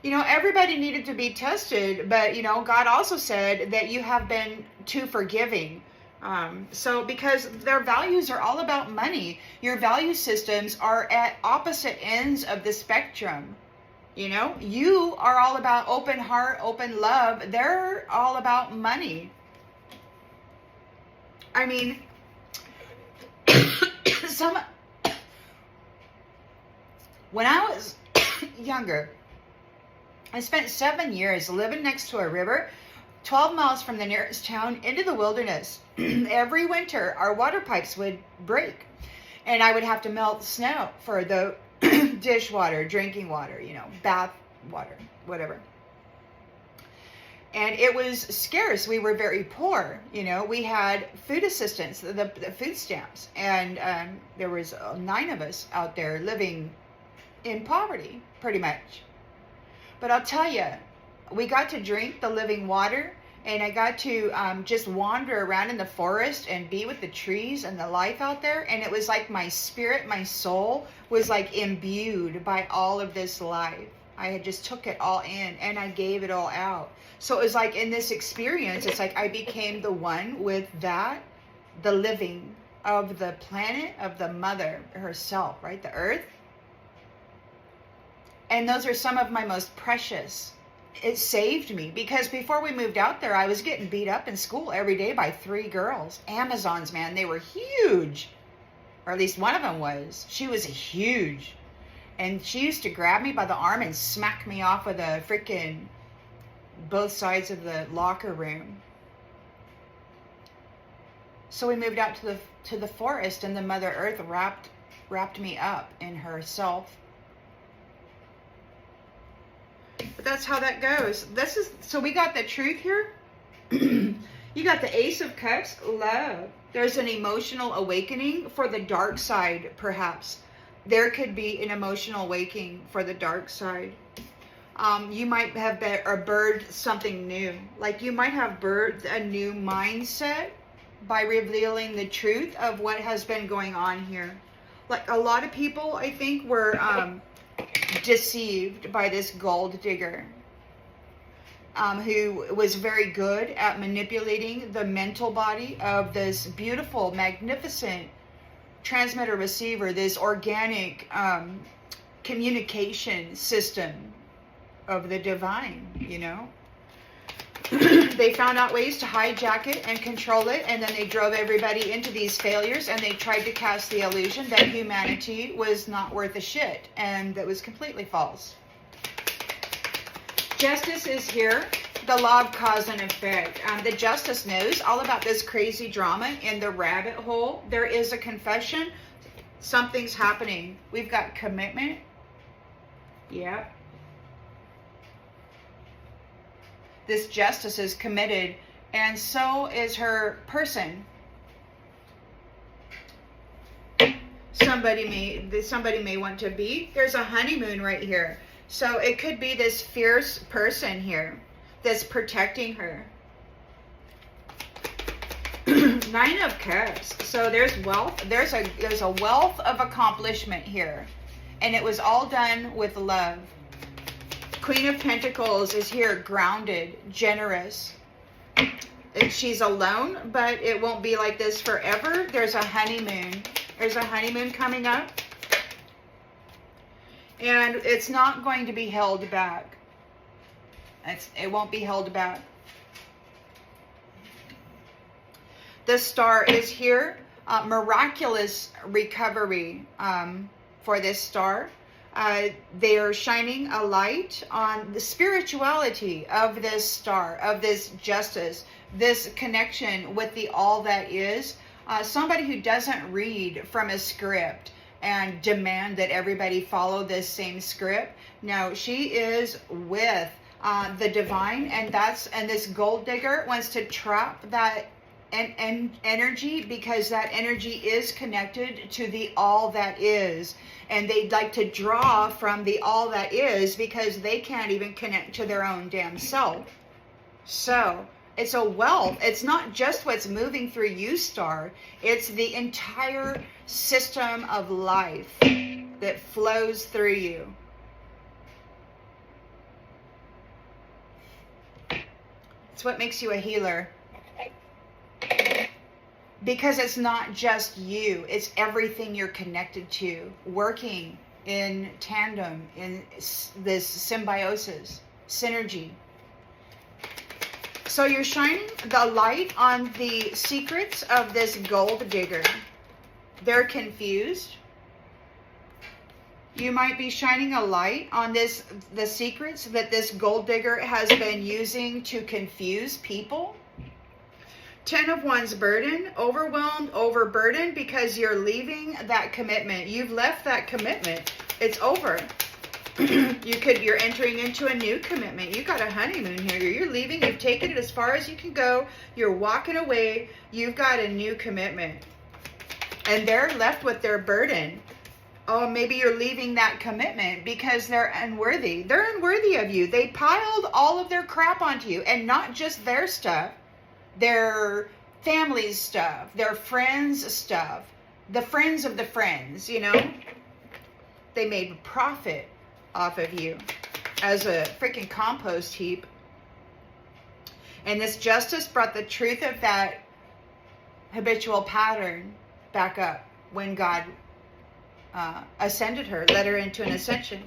You know, everybody needed to be tested, but, you know, God also said that you have been too forgiving. So because their values are all about money, your value systems are at opposite ends of the spectrum. You know, you are all about open heart, open love. They're all about money. I mean, when I was younger, I spent 7 years living next to a river, 12 miles from the nearest town into the wilderness. Every winter, our water pipes would break, and I would have to melt snow for the dishwater, drinking water, you know, bath water, whatever. And it was scarce. We were very poor. You know, we had food assistance, the food stamps, and there was 9 of us out there living in poverty, pretty much. But I'll tell you, we got to drink the living water, and I got to just wander around in the forest and be with the trees and the life out there. And it was like my spirit, my soul was like imbued by all of this life. I had just took it all in and I gave it all out. So it was like in this experience, it's like I became the one with that, the living of the planet, of the mother herself, right? The earth. And those are some of my most precious. It saved me, because before we moved out there, I was getting beat up in school every day by 3 girls. Amazons, man, they were huge. Or at least one of them was. She was huge. And she used to grab me by the arm and smack me off of the freaking both sides of the locker room. So we moved out to the forest, and the Mother Earth wrapped me up in herself. But that's how that goes. So we got the truth here. You got the Ace of Cups, love. There's an emotional awakening for the dark side, perhaps. There could be an emotional awakening for the dark side. You might have birthed something new. Like you might have birthed a new mindset by revealing the truth of what has been going on here. Like a lot of people, I think, were deceived by this gold digger who was very good at manipulating the mental body of this beautiful, magnificent transmitter receiver, this organic communication system of the divine, you know. They found out ways to hijack it and control it, and then they drove everybody into these failures, and they tried to cast the illusion that humanity was not worth a shit, and that was completely false. Justice is here, the law of cause and effect. The justice knows all about this crazy drama in the rabbit hole. There is a confession. Something's happening. We've got commitment. Yep. This justice is committed, and so is her person. Somebody may want to be. There's a honeymoon right here. So it could be this fierce person here that's protecting her. 9 of Cups. So there's wealth. There's a wealth of accomplishment here, and it was all done with love. Queen of Pentacles is here, grounded, generous. She's alone, but it won't be like this forever. There's a honeymoon. There's a honeymoon coming up. And it's not going to be held back. It won't be held back. The Star is here. Miraculous recovery for this star. They are shining a light on the spirituality of this star, of this justice, this connection with the all that is. Somebody who doesn't read from a script and demand that everybody follow this same script. No, she is with the divine, and this gold digger wants to trap that and energy, because that energy is connected to the all that is, and they'd like to draw from the all that is because they can't even connect to their own damn self. So it's a wealth. It's not just what's moving through you, star. It's the entire system of life that flows through you. It's what makes you a healer. Because it's not just you, it's everything you're connected to, working in tandem, in this symbiosis, synergy. So you're shining the light on the secrets of this gold digger. They're confused. You might be shining a light on the secrets that this gold digger has been using to confuse people. 10 of Wands burden, overwhelmed, overburdened, because you're leaving that commitment. You've left that commitment. It's over. You're entering into a new commitment. You got a honeymoon here. You're leaving. You've taken it as far as you can go. You're walking away. You've got a new commitment. And they're left with their burden. Oh, maybe you're leaving that commitment because they're unworthy. They're unworthy of you. They piled all of their crap onto you, and not just their stuff. Their family's stuff, their friends' stuff, the friends of the friends, you know. They made profit off of you as a freaking compost heap. And this justice brought the truth of that habitual pattern back up when God ascended her, led her into an ascension.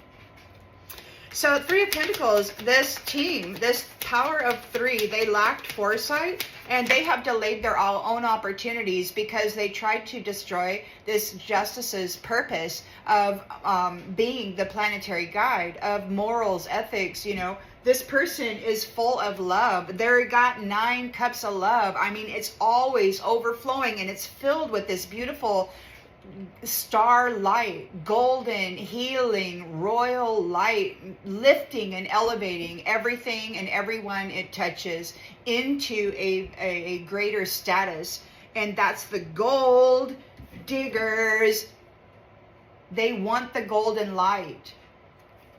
So 3 of Pentacles, this team, this power of 3, they lacked foresight, and they have delayed their own opportunities because they tried to destroy this justice's purpose of being the planetary guide, of morals, ethics, you know. This person is full of love. They've got 9 cups of love. I mean, it's always overflowing, and it's filled with this beautiful star light, golden, healing, royal light, lifting and elevating everything and everyone it touches into a greater status. And that's the gold diggers. They want the golden light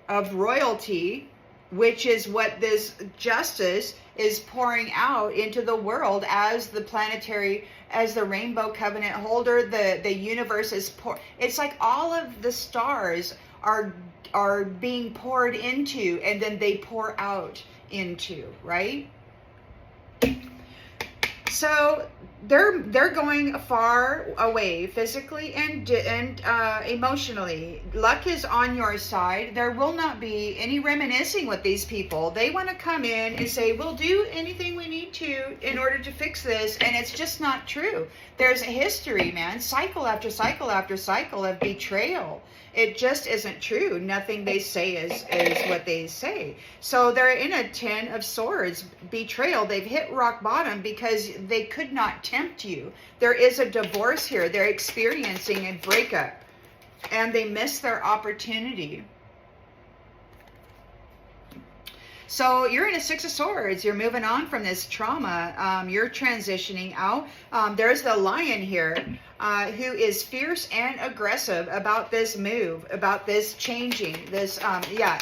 of royalty, which is what this justice is pouring out into the world as the planetary, as the rainbow covenant holder. The universe is it's like all of the stars are being poured into, and then they pour out into, right? So they're going far away physically and emotionally. Luck is on your side. There will not be any reminiscing with these people. They want to come in and say, we'll do anything we need to in order to fix this, and it's just not true. There's a history, man, cycle after cycle after cycle of betrayal. It just isn't true. Nothing they say is what they say. So they're in a 10 of Swords, betrayal. They've hit rock bottom because they could not tempt you. There is a divorce here. They're experiencing a breakup, and they miss their opportunity. So you're in a 6 of Swords. You're moving on from this trauma. You're transitioning out. There's the Lion here who is fierce and aggressive about this move, about this changing. This,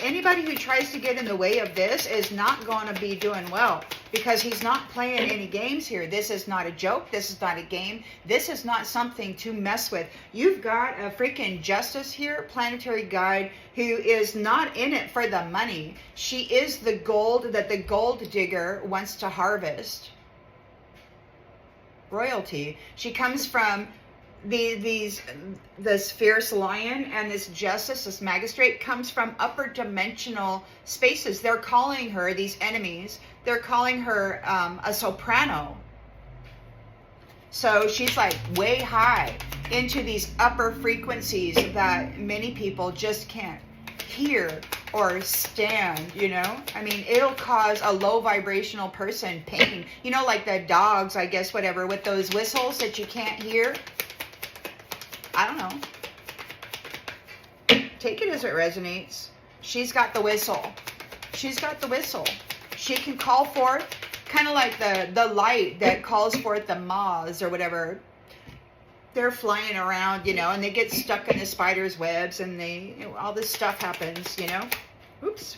anybody who tries to get in the way of this is not going to be doing well, because he's not playing any games here. This is not a joke. This is not a game. This is not something to mess with. You've got a freaking justice here, planetary guide, who is not in it for the money. She is the gold that the gold digger wants to harvest. Royalty. She comes from this fierce lion, and this justice, this magistrate, comes from upper dimensional spaces. They're calling her, these enemies, they're calling her a soprano. So she's like way high into these upper frequencies that many people just can't hear or stand, you know? I mean, it'll cause a low vibrational person pain. You know, like the dogs, I guess, whatever, with those whistles that you can't hear. I don't know. Take it as it resonates. She's got the whistle. She's got the whistle. She can call forth, kind of like the light that calls forth the moths or whatever. They're flying around, you know, and they get stuck in the spider's webs, and they, you know, all this stuff happens, you know. Oops.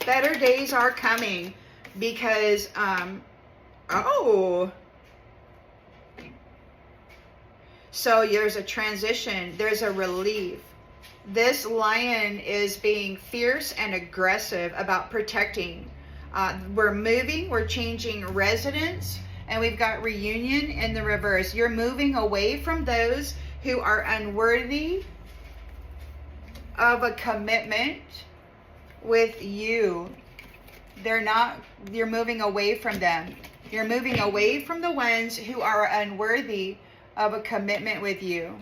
Better days are coming because, so there's a transition, there's a relief. This lion is being fierce and aggressive about protecting. We're moving, we're changing residence, and we've got reunion in the reverse. You're moving away from those who are unworthy of a commitment with you. You're moving away from them. You're moving away from the ones who are unworthy of a commitment with you.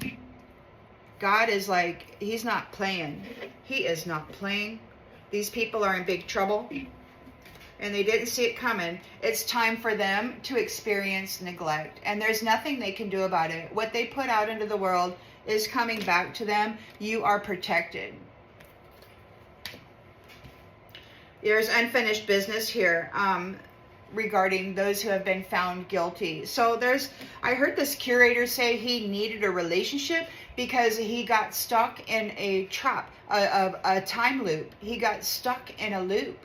God is like, he's not playing. He is not playing. These people are in big trouble, and they didn't see it coming. It's time for them to experience neglect, and there's nothing they can do about it. What they put out into the world is coming back to them. You are protected. There's unfinished business here regarding those who have been found guilty. So I heard this curator say he needed a relationship because he got stuck in a trap, a time loop. He got stuck in a loop.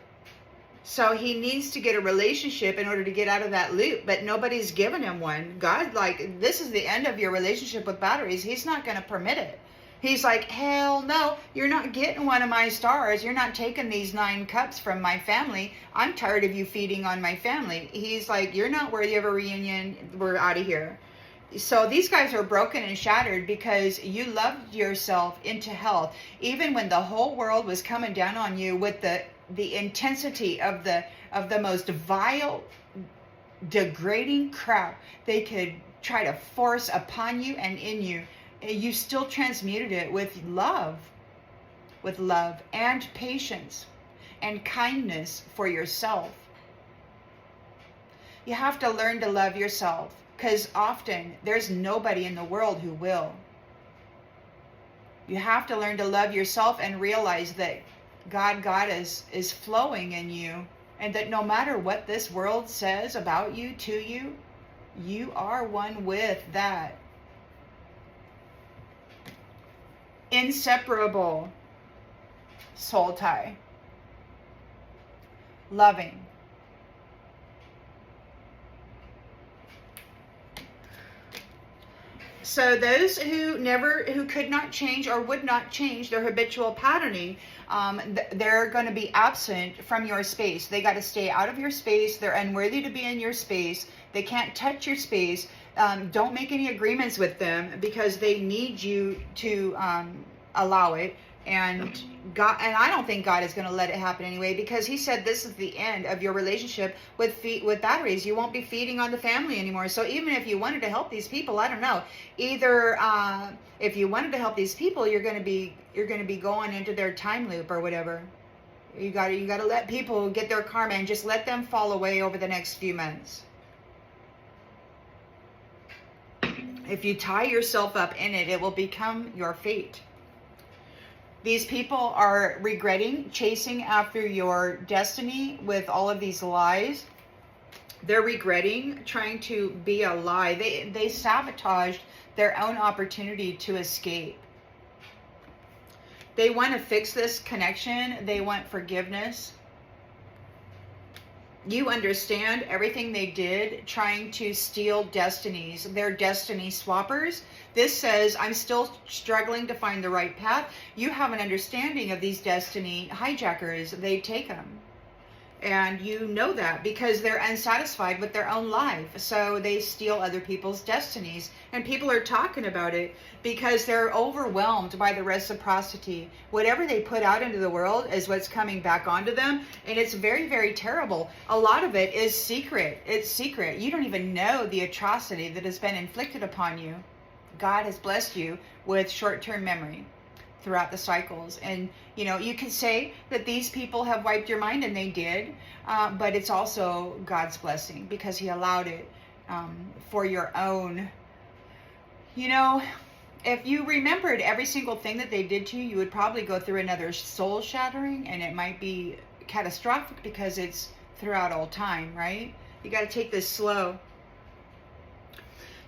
So he needs to get a relationship in order to get out of that loop, but nobody's given him one. God, like, this is the end of your relationship with batteries. He's not going to permit it. He's like, hell no, you're not getting one of my stars. You're not taking these 9 cups from my family. I'm tired of you feeding on my family. He's like, you're not worthy of a reunion. We're out of here. So these guys are broken and shattered because you loved yourself into health. Even when the whole world was coming down on you with the intensity of the most vile, degrading crap they could try to force upon you and in you, you still transmuted it with love and patience and kindness for yourself. You have to learn to love yourself, because often there's nobody in the world who will. You have to learn to love yourself and realize that God is flowing in you, and that no matter what this world says about you, to you, you are one with that. Inseparable soul tie. Loving. So those who could not change or would not change their habitual patterning, they're going to be absent from your space. They got to stay out of your space. They're unworthy to be in your space. They can't touch your space. Don't make any agreements with them, because they need you to allow it. And I don't think God is going to let it happen anyway, because he said this is the end of your relationship with batteries. You won't be feeding on the family anymore. So even if you wanted to help these people, I don't know, either if you wanted to help these people, you're going to be going into their time loop or whatever. You got to let people get their karma and just let them fall away over the next few months. If you tie yourself up in it, it will become your fate. These people are regretting chasing after your destiny with all of these lies. They're regretting trying to be a lie. They sabotaged their own opportunity to escape. They want to fix this connection. They want forgiveness. You understand everything they did trying to steal destinies. They're destiny swappers. This says, I'm still struggling to find the right path. You have an understanding of these destiny hijackers. They take them. And you know that because they're unsatisfied with their own life. So they steal other people's destinies. And people are talking about it because they're overwhelmed by the reciprocity. Whatever they put out into the world is what's coming back onto them. And it's very, very terrible. A lot of it is secret. It's secret. You don't even know the atrocity that has been inflicted upon you. God has blessed you with short-term memory throughout the cycles. And, you know, you can say that these people have wiped your mind, and they did, but it's also God's blessing because he allowed it for your own. You know, if you remembered every single thing that they did to you, you would probably go through another soul shattering, and it might be catastrophic because it's throughout all time, right? You got to take this slow.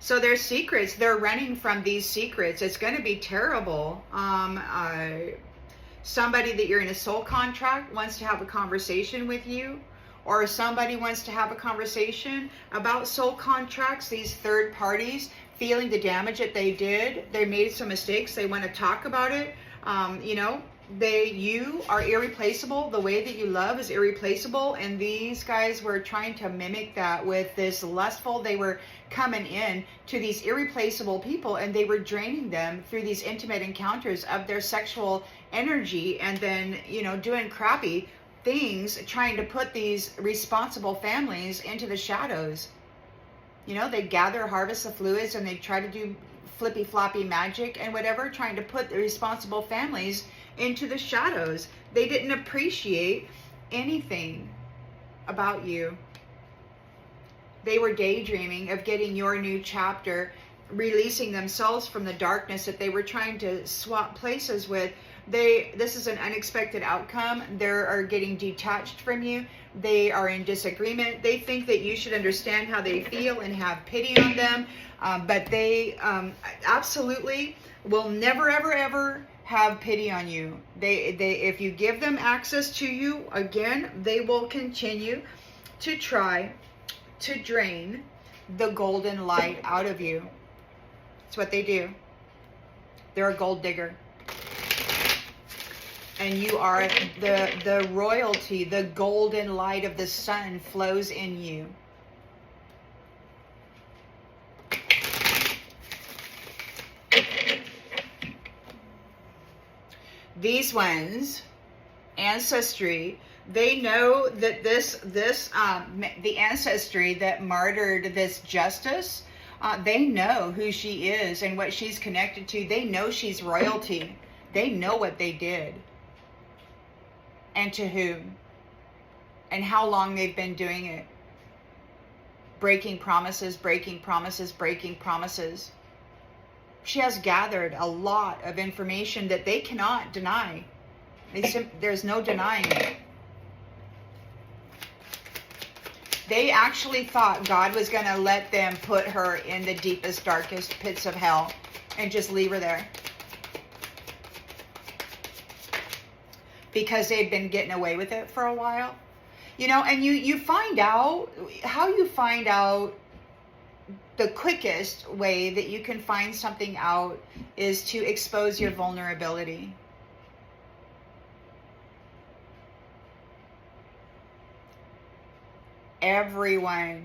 So there's secrets. They're running from these secrets. It's going to be terrible. Somebody that you're in a soul contract wants to have a conversation with you, or somebody wants to have a conversation about soul contracts. These third parties feeling the damage that they did. They made some mistakes. They want to talk about it. You know, you are irreplaceable. The way that you love is irreplaceable. And these guys were trying to mimic that with this lustful. They were coming in to these irreplaceable people, and they were draining them through these intimate encounters of their sexual energy, and then, you know, doing crappy things, trying to put these responsible families into the shadows. You know, they gather, harvest the fluids, and they try to do flippy floppy magic and whatever, trying to put the responsible families into the shadows. They didn't appreciate anything about you. They were daydreaming of getting your new chapter, releasing themselves from the darkness that they were trying to swap places with. This is an unexpected outcome. They are getting detached from you. They are in disagreement. They think that you should understand how they feel and have pity on them. But they absolutely will never, ever, ever have pity on you. If you give them access to you, again, they will continue to try to drain the golden light out of you. That's what they do. They're a gold digger. And you are the royalty. The golden light of the sun flows in you. These ones, ancestry, they know that the ancestry that martyred this justice, they know who she is and what she's connected to. They know she's royalty. They know what they did and to whom and how long they've been doing it. Breaking promises, breaking promises, breaking promises. She has gathered a lot of information that they cannot deny. There's no denying it. They actually thought God was going to let them put her in the deepest, darkest pits of hell and just leave her there. Because they'd been getting away with it for a while. You know, and you find out, how you find out the quickest way that you can find something out is to expose your vulnerability. Everyone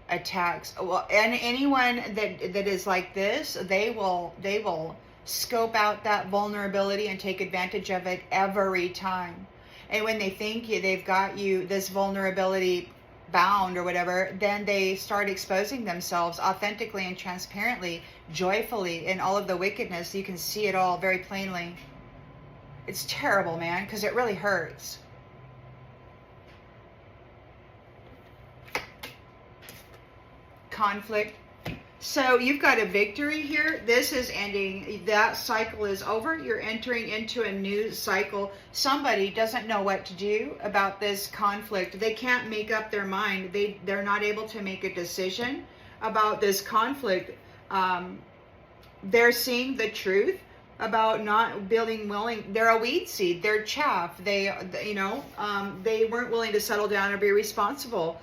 attacks. Well, and anyone that is like this, they will scope out that vulnerability and take advantage of it every time. And when they think they've got you, this vulnerability bound or whatever, then they start exposing themselves authentically and transparently, joyfully, in all of the wickedness. You can see it all very plainly. It's terrible, man, because it really hurts. Conflict. So you've got a victory here. This is ending. That cycle is over. You're entering into a new cycle. Somebody doesn't know what to do about this conflict. They can't make up their mind. They're not able to make a decision about this conflict. They're seeing the truth about not being willing. They're a weed seed. They're chaff. They weren't willing to settle down or be responsible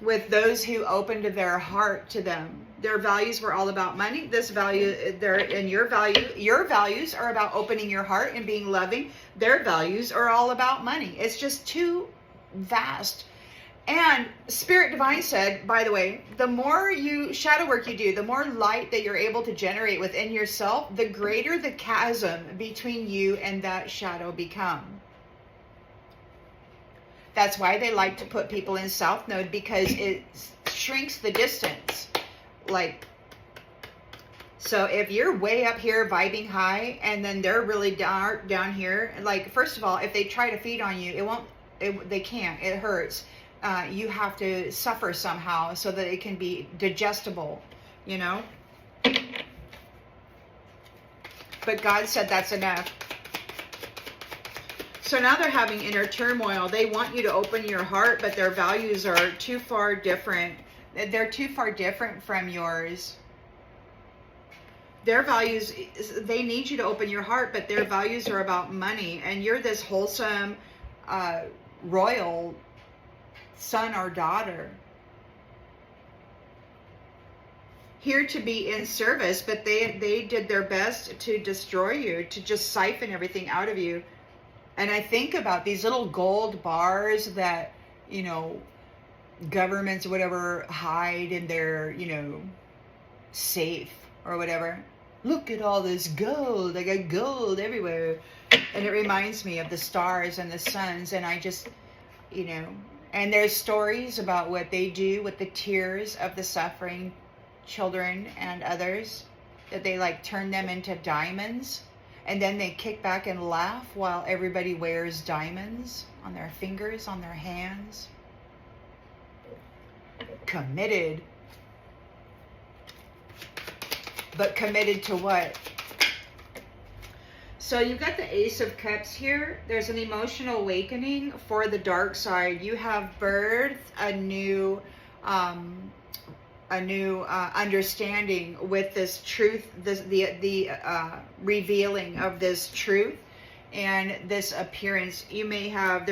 with those who opened their heart to them. Their values were all about money. Your values are about opening your heart and being loving. Their values are all about money. It's just too vast. And Spirit Divine said, by the way, the more shadow work you do, the more light that you're able to generate within yourself, the greater the chasm between you and that shadow become. That's why they like to put people in South Node, because it shrinks the distance. Like, So if you're way up here vibing high and then they're really down here, like, first of all, if they try to feed on you, they can't, it hurts. You have to suffer somehow so that it can be digestible, you know? But God said that's enough. So now they're having inner turmoil. They want you to open your heart, but their values are too far different. They're too far different from yours. Their values, they need you to open your heart, but their values are about money. And you're this wholesome, royal son or daughter, here to be in service, but they did their best to destroy you, to just siphon everything out of you. And I think about these little gold bars that, you know, governments or whatever hide in their, you know, safe or whatever. Look at all this gold. I got gold everywhere. And it reminds me of the stars and the suns. And I just, you know, and there's stories about what they do with the tears of the suffering children and others, that they like turn them into diamonds. And then they kick back and laugh while everybody wears diamonds on their fingers, on their hands. Committed. But committed to what? So you've got the Ace of Cups here. There's an emotional awakening for the dark side. You have birthed a new understanding with this truth, the revealing of this truth and this appearance. You may have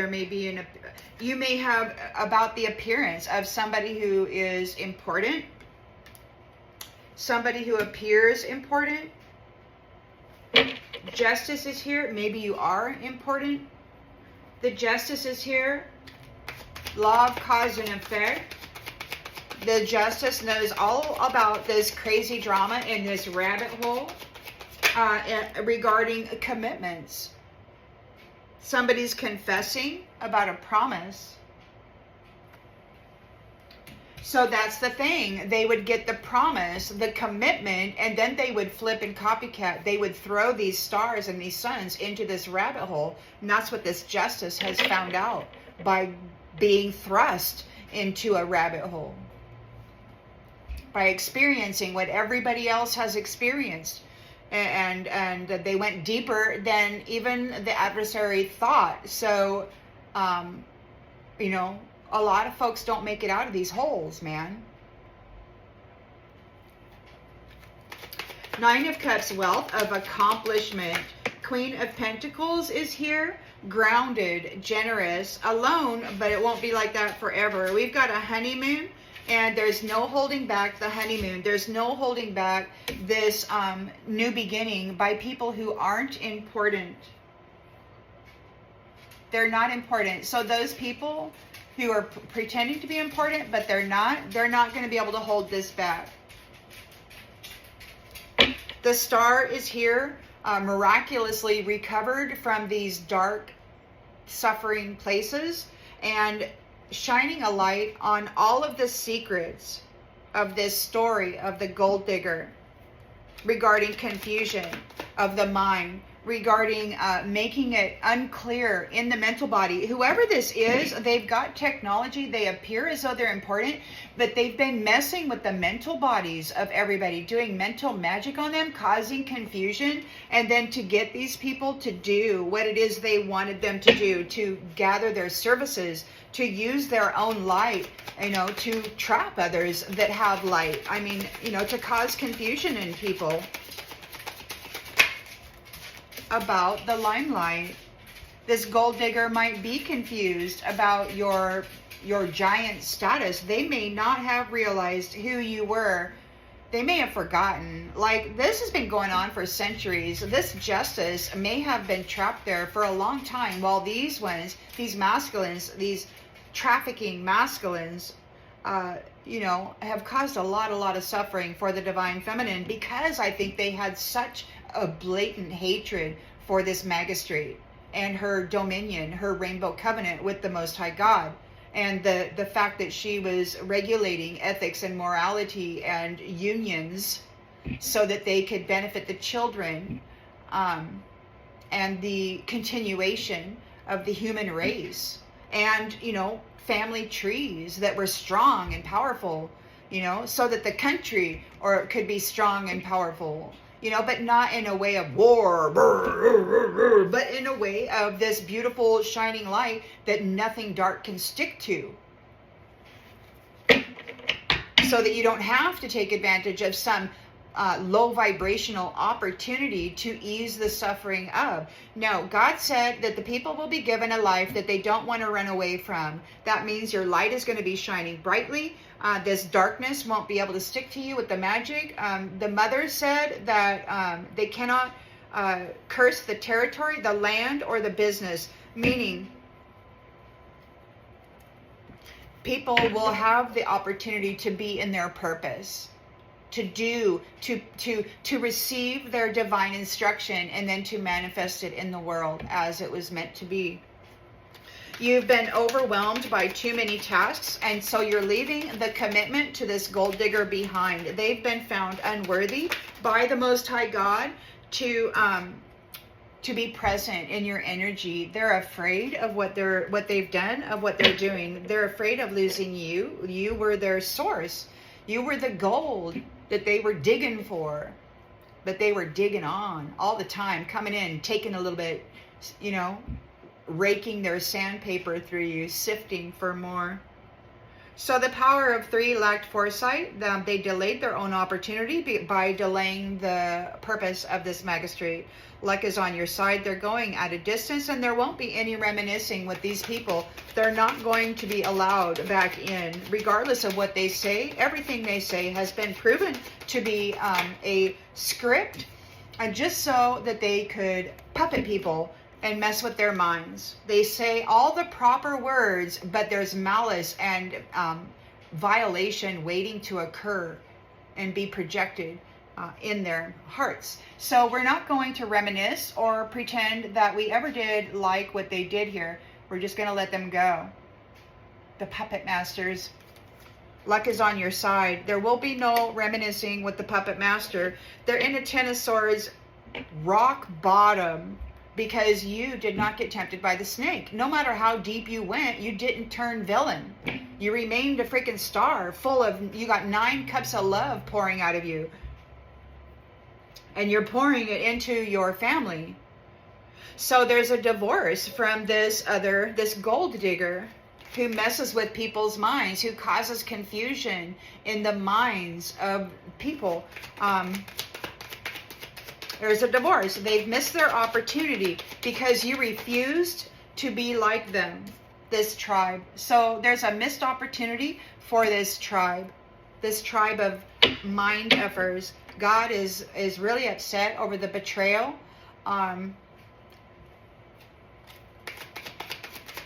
about the appearance of somebody who is important, somebody who appears important. Justice is here. Maybe you are important. The Justice is here. Law of cause and effect. The Justice knows all about this crazy drama in this rabbit hole regarding commitments. Somebody's confessing about a promise. So that's the thing. They would get the promise, the commitment, and then they would flip and copycat. They would throw these stars and these suns into this rabbit hole. And that's what this Justice has found out by being thrust into a rabbit hole. By experiencing what everybody else has experienced. And they went deeper than even the adversary thought. So, you know, a lot of folks don't make it out of these holes, man. Nine of Cups, wealth of accomplishment. Queen of Pentacles is here. Grounded, generous, alone, but it won't be like that forever. We've got a honeymoon. And there's no holding back the honeymoon. There's no holding back this new beginning by people who aren't important. They're not important. So those people who are pretending to be important, but they're not going to be able to hold this back. The Star is here, miraculously recovered from these dark, suffering places, and shining a light on all of the secrets of this story of the gold digger, regarding confusion of the mind, regarding making it unclear in the mental body. Whoever this is, they've got technology. They appear as though they're important, but they've been messing with the mental bodies of everybody, doing mental magic on them, causing confusion, and then to get these people to do what it is they wanted them to do, to gather their services, to use their own light, you know, to trap others that have light. I mean, you know, to cause confusion in people about the limelight. This gold digger might be confused about your giant status. They may not have realized who you were. They may have forgotten. Like, this has been going on for centuries. This Justice may have been trapped there for a long time, while these ones, these masculines, these trafficking masculines, you know, have caused a lot of suffering for the divine feminine, because I think they had such a blatant hatred for this magistrate and her dominion, her rainbow covenant with the Most High God, and the fact that she was regulating ethics and morality and unions so that they could benefit the children, and the continuation of the human race, and family trees that were strong and powerful, so that the country or could be strong and powerful, but not in a way of war, but in a way of this beautiful shining light that nothing dark can stick to, so that you don't have to take advantage of some low vibrational opportunity to ease the suffering of. No, God said that the people will be given a life that they don't want to run away from. That means your light is going to be shining brightly. This darkness won't be able to stick to you with the magic. The mother said that they cannot curse the territory, the land, or the business, meaning people will have the opportunity to be in their purpose, to receive their divine instruction, and then to manifest it in the world as it was meant to be. You've been overwhelmed by too many tasks, and so you're leaving the commitment to this gold digger behind. They've been found unworthy by the Most High God to be present in your energy. They're afraid of what they've done, of what they're doing. They're afraid of losing you. You were their source. You were the gold that they were digging for, but they were digging on all the time, coming in, taking a little bit, raking their sandpaper through you, sifting for more. So the power of 3 lacked foresight. They delayed their own opportunity by delaying the purpose of this magistrate. Luck is on your side. They're going at a distance, and there won't be any reminiscing with these people. They're not going to be allowed back in, regardless of what they say. Everything they say has been proven to be a script, and just so that they could puppet people and mess with their minds. They say all the proper words, but there's malice and violation waiting to occur and be projected in their hearts. So we're not going to reminisce or pretend that we ever did like what they did here. We're just going to let them go. The puppet masters. Luck is on your side. There will be no reminiscing with the puppet master. They're in a 10 of swords, rock bottom, because you did not get tempted by the snake. No matter how deep you went, you didn't turn villain. You remained a freaking star, you got 9 cups of love pouring out of you. And you're pouring it into your family. So there's a divorce from this gold digger who messes with people's minds, who causes confusion in the minds of people. There's a divorce. They've missed their opportunity because you refused to be like them, this tribe. So there's a missed opportunity for this tribe of mind effers. God is really upset over the betrayal.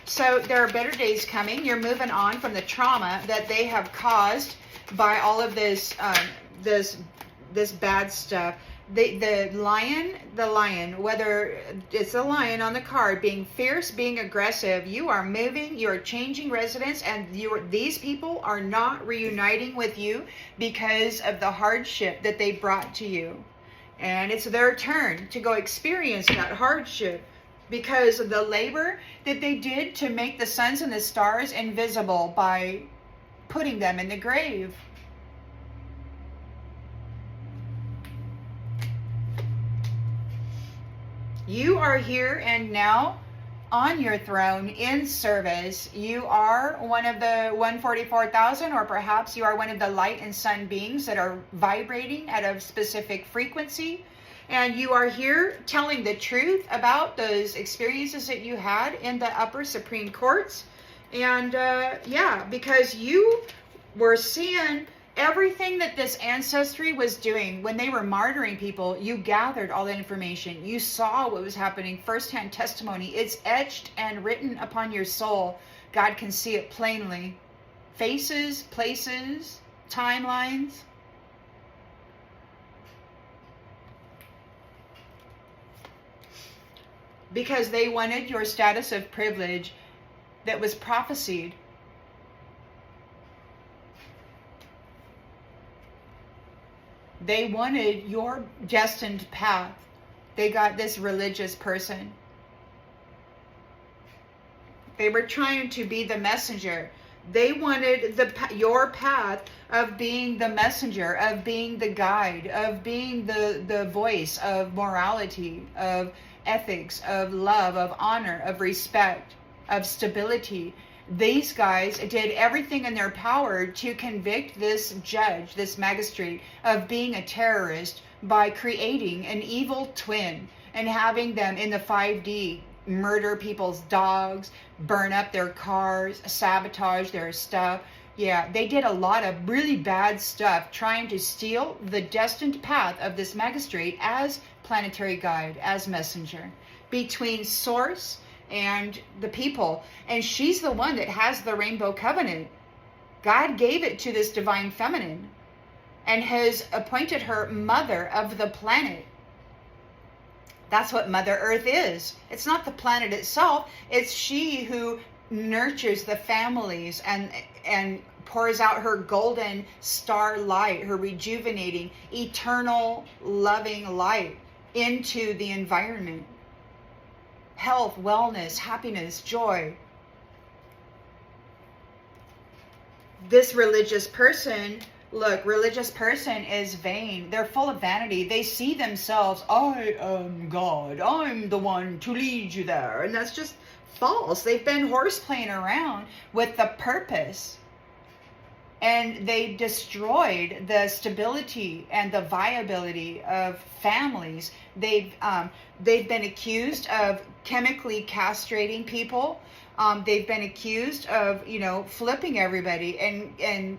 So there are better days coming. You're moving on from the trauma that they have caused by all of this bad stuff. The lion, whether it's a lion on the card, being fierce, being aggressive, you are moving, you are changing residence, and these people are not reuniting with you because of the hardship that they brought to you. And it's their turn to go experience that hardship because of the labor that they did to make the suns and the stars invisible by putting them in the grave. You are here and now on your throne in service. You are one of the 144,000, or perhaps you are one of the light and sun beings that are vibrating at a specific frequency. And you are here telling the truth about those experiences that you had in the upper Supreme Courts. And because you were seeing everything that this ancestry was doing when they were martyring people. You gathered all that information. You saw what was happening, firsthand testimony. It's etched and written upon your soul. God can see it plainly. Faces, places, timelines. Because they wanted your status of privilege that was prophesied. They wanted your destined path. They got this religious person. They were trying to be the messenger. They wanted your path of being the messenger, of being the guide, of being the voice of morality, of ethics, of love, of honor, of respect, of stability. These guys did everything in their power to convict this judge, this magistrate, of being a terrorist by creating an evil twin and having them in the 5D murder people's dogs, burn up their cars, sabotage their stuff. Yeah, they did a lot of really bad stuff trying to steal the destined path of this magistrate as planetary guide, as messenger between source and the people. And she's the one that has the rainbow covenant. God gave it to this divine feminine and has appointed her mother of the planet. That's what Mother Earth is. It's not the planet itself. It's she who nurtures the families and pours out her golden star light, her rejuvenating, eternal, loving light into the environment. Health, wellness, happiness, joy. This religious person, look, religious person is vain. They're full of vanity. They see themselves, I am God. I'm the one to lead you there. And that's just false. They've been horseplaying around with the purpose. And they destroyed the stability and the viability of families. They've been accused of chemically castrating people. They've been accused of, flipping everybody and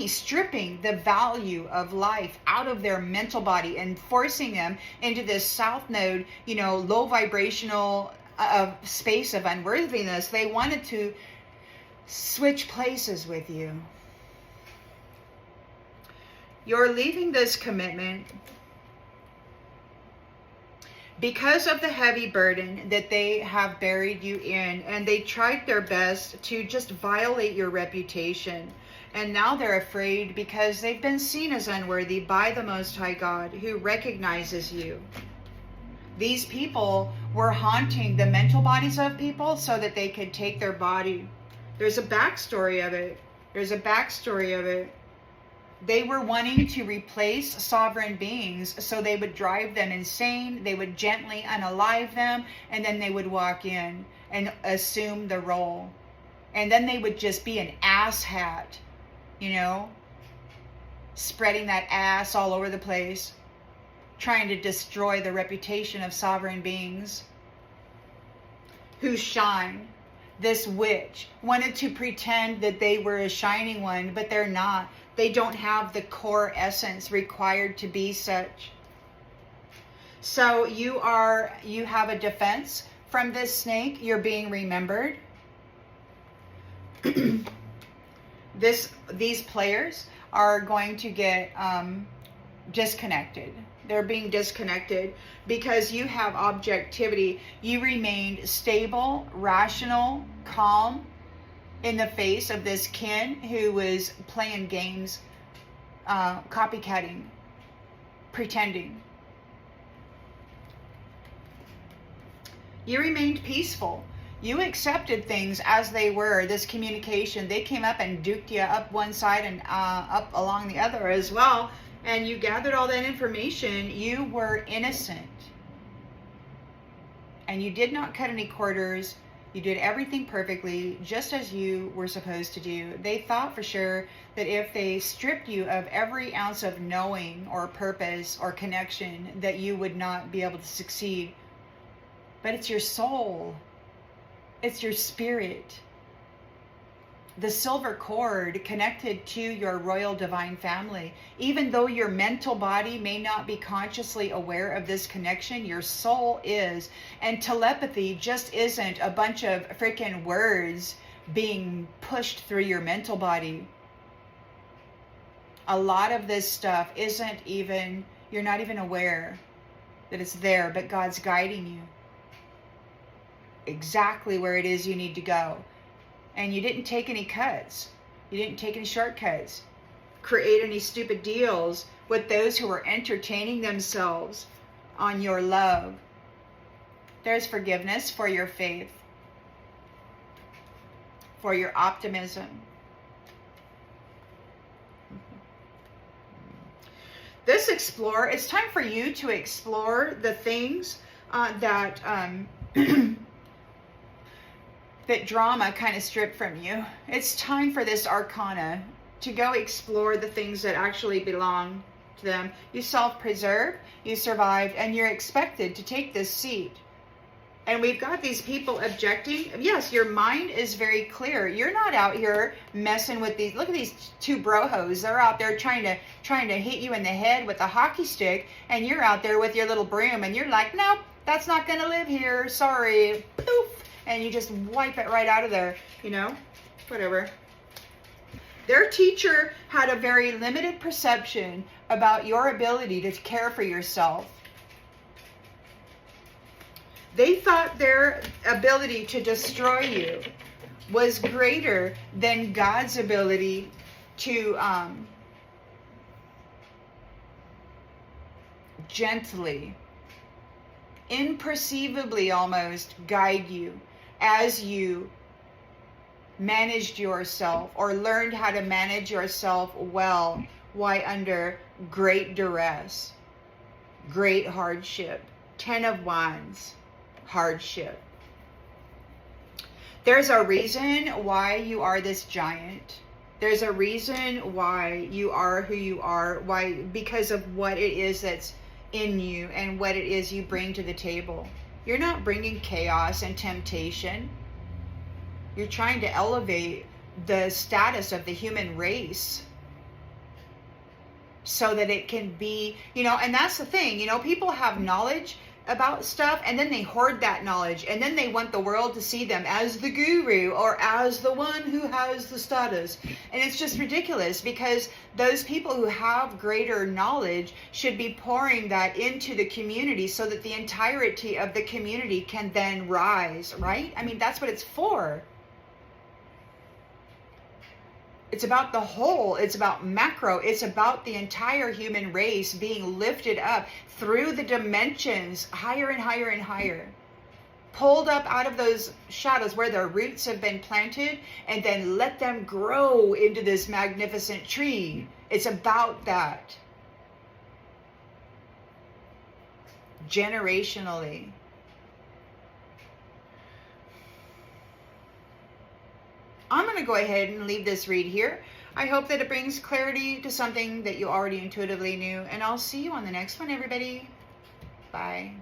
stripping the value of life out of their mental body and forcing them into this south node, low vibrational space of unworthiness. They wanted to switch places with you. You're leaving this commitment because of the heavy burden that they have buried you in, and they tried their best to just violate your reputation. And now they're afraid because they've been seen as unworthy by the Most High God, who recognizes you. These people were haunting the mental bodies of people so that they could take their body. There's a backstory of it. They were wanting to replace sovereign beings so they would drive them insane. They would gently unalive them, and then they would walk in and assume the role. And then they would just be an asshat, spreading that ass all over the place, trying to destroy the reputation of sovereign beings who shine. This witch wanted to pretend that they were a shining one, but they're not. They don't have the core essence required to be such. So you have a defense from this snake. You're being remembered. These players are going to get disconnected. They're being disconnected because you have objectivity. You remained stable, rational, calm in the face of this kin who was playing games, copycatting, pretending. You remained peaceful. You accepted things as they were. This communication, they came up and duked you up one side and up along the other as well. And you gathered all that information. You were innocent. And you did not cut any corners. You did everything perfectly, just as you were supposed to do. They thought for sure that if they stripped you of every ounce of knowing or purpose or connection, that you would not be able to succeed. But it's your soul. It's your spirit. The silver cord connected to your royal divine family. Even though your mental body may not be consciously aware of this connection, your soul is. And telepathy just isn't a bunch of freaking words being pushed through your mental body. A lot of this stuff you're not even aware that it's there, but God's guiding you exactly where it is you need to go. And you didn't take any cuts. You didn't take any shortcuts. Create any stupid deals with those who are entertaining themselves on your love. There's forgiveness for your faith, for your optimism. It's time for you to explore the things that that drama kind of stripped from you. It's time for this arcana to go explore the things that actually belong to them. You self-preserve, you survived, and you're expected to take this seat. And we've got these people objecting. Yes, your mind is very clear. You're not out here messing with these. Look at these two brojos. They're out there trying to hit you in the head with a hockey stick, and you're out there with your little broom, and you're like, nope, that's not going to live here. Sorry. Poof. And you just wipe it right out of there, you know, whatever. Their teacher had a very limited perception about your ability to care for yourself. They thought their ability to destroy you was greater than God's ability to gently, imperceivably almost guide you as you managed yourself or learned how to manage yourself well while under great duress, great hardship. 10 of Wands, hardship. There's a reason why you are this giant. There's a reason why you are who you are. Why? Because of what it is that's in you and what it is you bring to the table. You're not bringing chaos and temptation. You're trying to elevate the status of the human race so that it can be, and that's the thing, people have knowledge about stuff and then they hoard that knowledge and then they want the world to see them as the guru or as the one who has the status. And it's just ridiculous because those people who have greater knowledge should be pouring that into the community so that the entirety of the community can then rise, right? I mean, that's what it's for. It's about the whole. It's about macro. It's about the entire human race being lifted up through the dimensions, higher and higher and higher. Pulled up out of those shadows where their roots have been planted and then let them grow into this magnificent tree. It's about that. Generationally. I'm going to go ahead and leave this read here. I hope that it brings clarity to something that you already intuitively knew. And I'll see you on the next one, everybody. Bye.